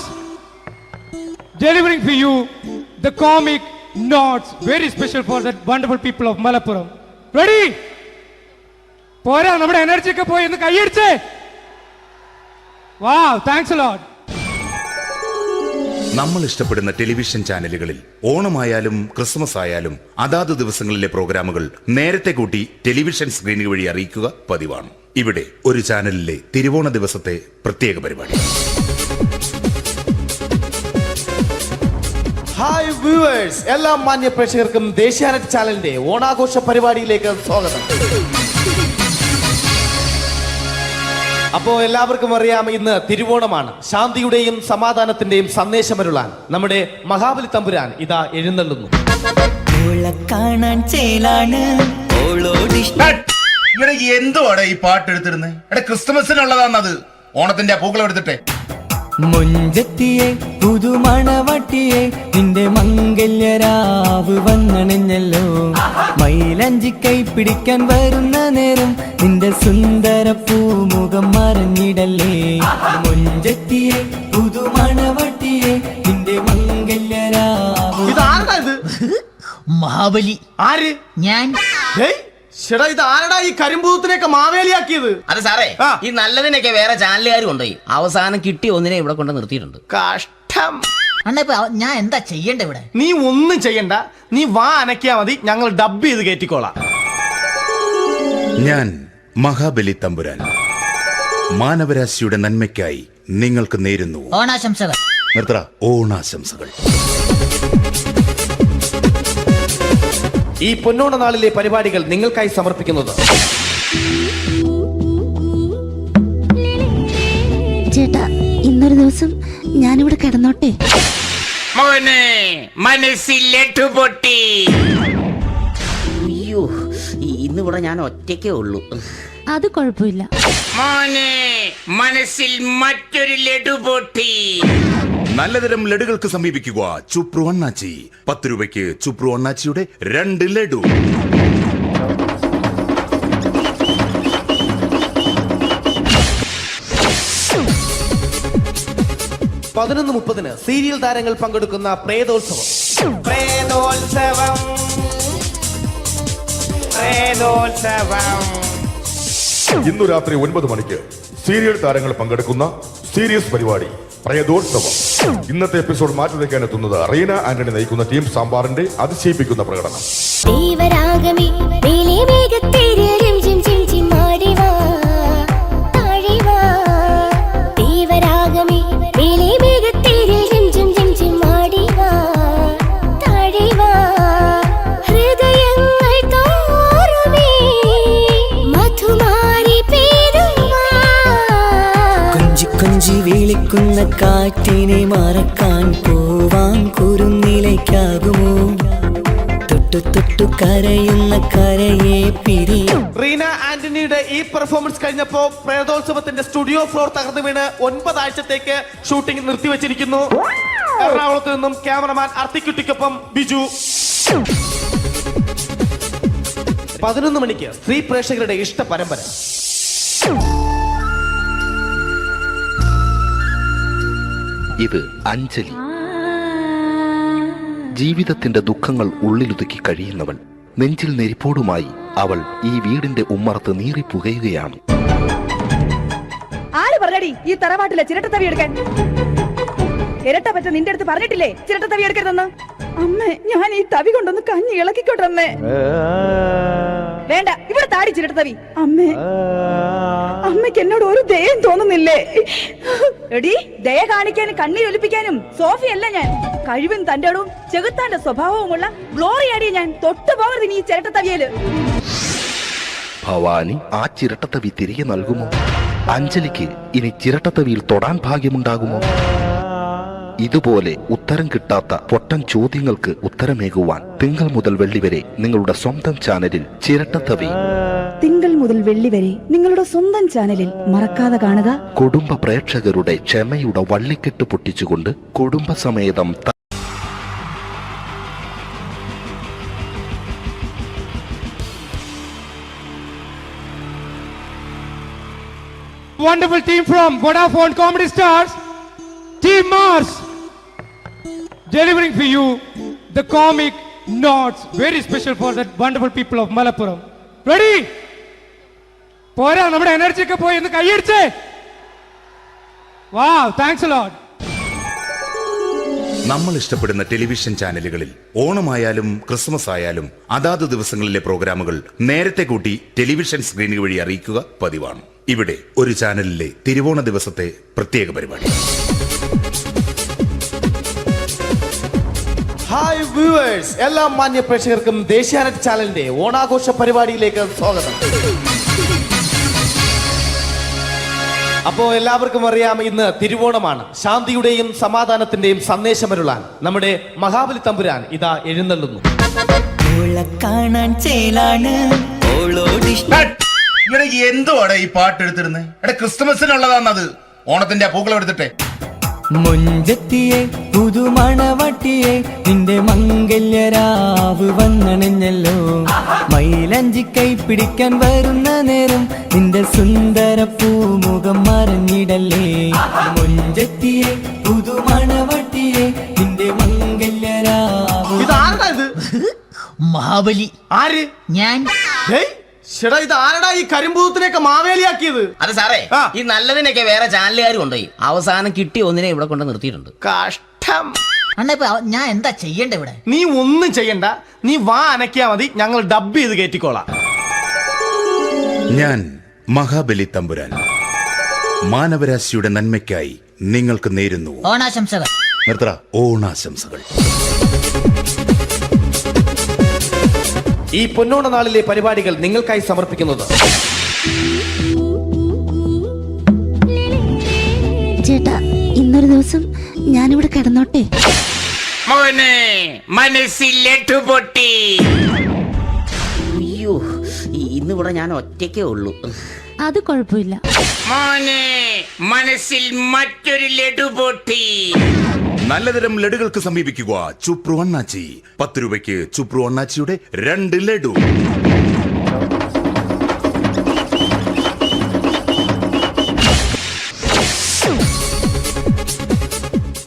delivering for you the comic notes, very special for the wonderful people of Malappuram. Ready? പോരാ, നമ്മുടെ എനർജി ഒക്കെ പോയി ഒന്ന് കൈയടിച്ചേ. Wow, thanks a lot. നമ്മൾ ഇഷ്ടപ്പെടുന്ന ടെലിവിഷൻ ചാനലുകളിൽ ഓണമായാലും ക്രിസ്മസ് ആയാലും അതാത് ദിവസങ്ങളിലെ പ്രോഗ്രാമുകൾ നേരത്തെ കൂട്ടി ടെലിവിഷൻ സ്ക്രീനുകൾ വഴി അറിയിക്കുക പതിവാണ്. ഇവിടെ ഒരു ചാനലിലെ തിരുവോണ ദിവസത്തെ പ്രത്യേക പരിപാടി. ഹായ് വ്യൂവേഴ്സ്, എല്ലാ മാന്യ പ്രേക്ഷകർക്കും ദേശീയാനെറ്റ് ചാനലിന്റെ ഓണാഘോഷ പരിപാടിയിലേക്ക് സ്വാഗതം. അപ്പോ എല്ലാവർക്കും അറിയാം, ഇന്ന് തിരുവോണമാണ്. ശാന്തിയുടെയും സമാധാനത്തിന്റെയും സന്ദേശമരുളാൻ നമ്മുടെ മഹാബലി തമ്പുരാൻ ഇതാ എഴുന്നള്ളുന്നു. കാണാൻ ചേലാണ് എന്തുവാടാ ഈ പാട്ട് എടുത്തിരുന്നത്? എടാ ക്രിസ്മസിനുള്ളതാണത്. ഓണത്തിന്റെ പൂക്കളം എടുത്തിട്ടെ. മുഞ്ചത്തിയെ പുതുമണവട്ടിയെ നിന്റെ മംഗല്യരാവ് വന്നണിഞ്ഞല്ലോ. മൈലഞ്ചി കൈ പിടിക്കാൻ വരുന്ന നേരം നിന്റെ സുന്ദര പൂമുഖം മറഞ്ഞിടല്ലേ. മുഞ്ചത്തിയെ പുതുമണവട്ടിയെ നിന്റെ മംഗല്യരാവ്. മഹാബലി. ആര്? ഞാൻ. ചേട്ടാ, ഇത് ആരടാ ഈ കരിമ്പൂത്തിനെയൊക്കെ മാവേലിയാക്കിയത്? അതെ സാറേ, ഈ നല്ലതിനൊക്കെ വേറെ ചാനലുകാർ കൊണ്ടുപോയി അവസാനം കിട്ടി ഒന്നിനെ ഇവിടെ കൊണ്ട് നിർത്തിയിട്ടുണ്ട്. കഷ്ടം. ഞാൻ എന്താ ചെയ്യണ്ട ഇവിടെ? നീ ഒന്നും ചെയ്യണ്ട, നീ വാ അനക്കിയാ മതി, ഞങ്ങൾ ഡബ് ചെയ്ത് കയറ്റിക്കോളാം. ഞാൻ മഹാബലി തമ്പുരാൻ മാനവരാശിയുടെ നന്മയ്ക്കായി നിങ്ങൾക്ക് നേരുന്നു ഓണാശംസകൾ. നിർത്തറ. ഓണാശംസകൾ. ഈ പൊന്നോണ നാളിലെ പരിപാടികൾ നിങ്ങൾക്കായി സമർപ്പിക്കുന്നത് ചേട്ടാ, ഇന്നൊരു ദിവസം ഞാനിവിടെ കിടന്നോട്ടെ. മോനെ മനസ്സിലെട്ടു പൊട്ടി. അയ്യോ, ഇന്നിവിടെ ഞാൻ ഒറ്റയ്ക്കേ ഉള്ളൂ. അത് കുഴപ്പമില്ല. മോനെ മനസ്സിൽ മറ്റൊരു ലഡു പൊട്ടി. നല്ലതരം ലഡുകൾക്ക് സമീപിക്കുക ചുപ്രു അണ്ണാച്ചി. 10 രൂപയ്ക്ക് ചുപ്രു അണ്ണാച്ചിയുടെ 2 ലഡു. പതിനൊന്ന് 30 സീരിയൽ താരങ്ങൾ പങ്കെടുക്കുന്ന പ്രേതോത്സവം. ഇന്നു രാത്രി 9 മണിക്ക് സീരിയൽ താരങ്ങൾ പങ്കെടുക്കുന്ന സീരിയസ് പരിപാടി പ്രേതോത്സവം. ഇന്നത്തെ എപ്പിസോഡ് മാറ്റി വയ്ക്കാൻ എത്തുന്നത് റീന ആന്റണി നയിക്കുന്ന ടീം സാമ്പാറിന്റെ അതിശയിപ്പിക്കുന്ന പ്രകടനം. കൊഞ്ചി വിളിക്കുന്ന കാറ്റിനെ മറക്കാൻ പോവാൻ കുരുന്നിലേക്കാകുമോ. തൊട്ടു തൊട്ടു കരയുന്ന കരയെ പിരിയും. റീന ആന്റണിയുടെ ഈ പെർഫോമൻസ് കഴിഞ്ഞപ്പോ പ്രേതോത്സവത്തിന്റെ സ്റ്റുഡിയോ ഫ്ലോർ തകർന്നു വീണ് 9 ആഴ്ചത്തേക്ക് ഷൂട്ടിംഗ് നിർത്തിവെച്ചിരിക്കുന്നു. എറണാകുളത്ത് നിന്നും ക്യാമറമാൻ അർത്തിക്കുട്ടിക്കൊപ്പം ബിജു. 11 മണിക്ക് സ്ത്രീ പ്രേക്ഷകരുടെ ഇഷ്ട പരമ്പര. ഇത് അഞ്ജലി. ജീവിതത്തിന്റെ ദുഃഖങ്ങൾ ഉള്ളിലൊതുക്കി കഴിയുന്നവൾ. നെഞ്ചിൽ നെരിപ്പോടുമായി അവൾ ഈ വീടിന്റെ ഉമ്മറത്ത് നീറി പുകയുകയാണ്. ആര് പറഞ്ഞടി ഈ തറവാട്ടിലെ ചിരട്ടത്തവി എടുക്കാൻ? ഇരട്ട പറ്റ നിന്റെ അടുത്ത് പറഞ്ഞിട്ടില്ലേ ചിരട്ടത്തവി എടുക്കരുതെന്ന്? അമ്മേ, ഞാൻ ഈ തവി കൊണ്ടൊന്ന് കഞ്ഞി ഇളക്കിക്കോട്ടെ അമ്മേ. വേണ്ട, ഇവിടെ താടി ചിരട്ടത്തവി. അമ്മേ, അമ്മയ്ക്ക് എന്നോട് ഒരു ദയം തോന്നുന്നില്ലേ? എടി, ദയ കാണിക്കാനും കണ്ണീരൊലിപ്പിക്കാനും സോഫിയല്ല ഞാൻ. കഴിവും തന്റെ ഇടവും ചെകുത്താന്റെ സ്വഭാവവുമുള്ള ഗ്ലോറി ആടിയ ഞാൻ. തൊട്ടു പോകരുത് ഇനി ഈ ചിരട്ടത്തവിയല്. ഭവാനി ആ ചിരട്ടത്തവി തിരികെ നൽകുമോ? അഞ്ജലിക്ക് ഇനി ചിരട്ടത്തവിയിൽ തൊടാൻ ഭാഗ്യമുണ്ടാകുമോ? ഇതുപോലെ ഉത്തരം കിട്ടാത്ത പൊട്ടൻ ചോദ്യങ്ങൾക്ക് ഉത്തരമേകുവാൻ തിങ്കൾ മുതൽ വെള്ളി വരെ നിങ്ങളുടെ സ്വന്തം ചാനലിൽ ചിരട്ടത്തവി. തിങ്കൾ മുതൽ വെള്ളി വരെ നിങ്ങളുടെ സ്വന്തം ചാനലിൽ മറക്കാതെ കാണുക. കുടുംബ പ്രേക്ഷകരുടെ ക്ഷമയുടെ വള്ളിക്കെട്ട് പൊട്ടിച്ചുകൊണ്ട് കുടുംബസമേതം Wonderful team from Vodafone Comedy Stars, Team Mars, delivering for you the comic notes, very special for the wonderful people of Malappuram. Ready? പോരാ, നമ്മുടെ എനർജി ഒക്കെ പോയി ഒന്ന് കൈയടിച്ചേ. Wow, thanks a lot. നമ്മൾ ഇഷ്ടപ്പെടുന്ന ടെലിവിഷൻ ചാനലുകളിൽ ഓണമായാലും ക്രിസ്മസ് ആയാലും അതാത് ദിവസങ്ങളിലെ പ്രോഗ്രാമുകൾ നേരത്തെ കൂട്ടി ടെലിവിഷൻ സ്ക്രീനുകൾ വഴി അറിയിക്കുക പതിവാണ്. ഇവിടെ ഒരു ചാനലിലെ തിരുവോണ ദിവസത്തെ പ്രത്യേക പരിപാടി. ഹായ് വ്യൂവേഴ്സ്, എല്ലാ മാന്യ പ്രേക്ഷകർക്കും ദേശീയാനെറ്റ് ചാനലിന്റെ ഓണാഘോഷ പരിപാടിയിലേക്ക് സ്വാഗതം. അപ്പോ എല്ലാവർക്കും അറിയാം, ഇന്ന് തിരുവോണമാണ്. ശാന്തിയുടെയും സമാധാനത്തിന്റെയും സന്ദേശമരുളാൻ നമ്മുടെ മഹാബലി തമ്പുരാൻ ഇതാ എഴുന്നള്ളുന്നു. കാണാൻ ചേലാണ് എന്തുവാടാ ഈ പാട്ട് എടുത്തിരുന്നത്? എടാ ക്രിസ്മസിനുള്ളതാണത്. ഓണത്തിന്റെ പൂക്കളം എടുത്തിട്ടെ. മുഞ്ചത്തിയെ പുതുമണവട്ടിയെ നിന്റെ മംഗല്യരാവ് വന്നണഞ്ഞല്ലോ. മൈലഞ്ചി കൈ പിടിക്കാൻ വരുന്ന നേരം നിന്റെ സുന്ദര പൂമുഖം മറഞ്ഞിടല്ലേ. മുഞ്ചത്തിയെ പുതുമണവട്ടിയെ നിന്റെ മംഗല്യരാവ്. മഹാബലി. ആര്? ഞാൻ. ഇത് ആരടാ ഈ കരിമ്പൂത്തിനെയൊക്കെ മാവേലിയാക്കിയത്? അത് സാറേ, ഈ നല്ലതിനൊക്കെ വേറെ ചാനലുകാർ കൊണ്ടുപോയി അവസാനം കിട്ടി ഒന്നിനെ ഇവിടെ കൊണ്ട് നിർത്തിയിട്ടുണ്ട്. കഷ്ടം. ഞാൻ എന്താ ചെയ്യണ്ട ഇവിടെ? നീ ഒന്നും ചെയ്യണ്ട, നീ വാ അനക്കിയാ മതി, ഞങ്ങൾ ഡബ് ചെയ്ത് കയറ്റിക്കോളാം. ഞാൻ മഹാബലി തമ്പുരാൻ മാനവരാശിയുടെ നന്മയ്ക്കായി നിങ്ങൾക്ക് നേരുന്നു ഓണാശംസകൾ. നിർത്തറ. ഓണാശംസകൾ. ഈ പൊന്നോണ നാളിലെ പരിപാടികൾ നിങ്ങൾക്കായി സമർപ്പിക്കുന്നത് ചേട്ടാ, ഇന്നൊരു ദിവസം ഞാനിവിടെ കിടന്നോട്ടെ. മോനെ മനസ്സിലേട്ടു പൊട്ടി. അയ്യോ, ഇന്നിവിടെ ഞാൻ ഒറ്റയ്ക്കേ ഉള്ളൂ. അത് കുഴപ്പമില്ല. മോനെ മനസ്സിൽ മറ്റൊരു ലഡു പൊട്ടി. നല്ലതരം ലഡുകൾക്ക് സമീപിക്കുക ചുപ്രു അണ്ണാച്ചി. 10 രൂപയ്ക്ക് ചുപ്രു അണ്ണാച്ചിയുടെ 2 ലഡു.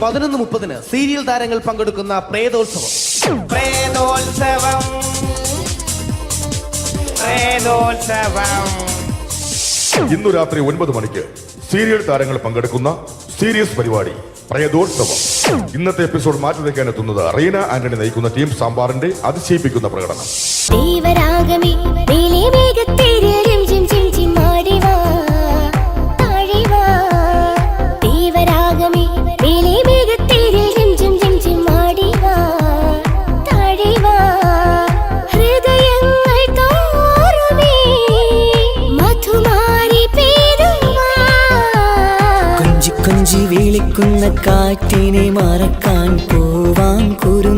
പതിനൊന്ന് 30 സീരിയൽ താരങ്ങൾ പങ്കെടുക്കുന്ന പ്രേതോത്സവം. ഇന്നു രാത്രി 9 മണിക്ക് സീരിയൽ താരങ്ങൾ പങ്കെടുക്കുന്ന സീരിയസ് പരിപാടി പ്രേതോത്സവം. ഇന്നത്തെ എപ്പിസോഡ് മാറ്റി വയ്ക്കാൻ എത്തുന്നത് റീന ആന്റണി നയിക്കുന്ന ടീം സാമ്പാറിന്റെ അതിശയിപ്പിക്കുന്ന പ്രകടനം. കൊഞ്ചി വിളിക്കുന്ന കാറ്റിനെ മറക്കാൻ പോവാൻ കുരു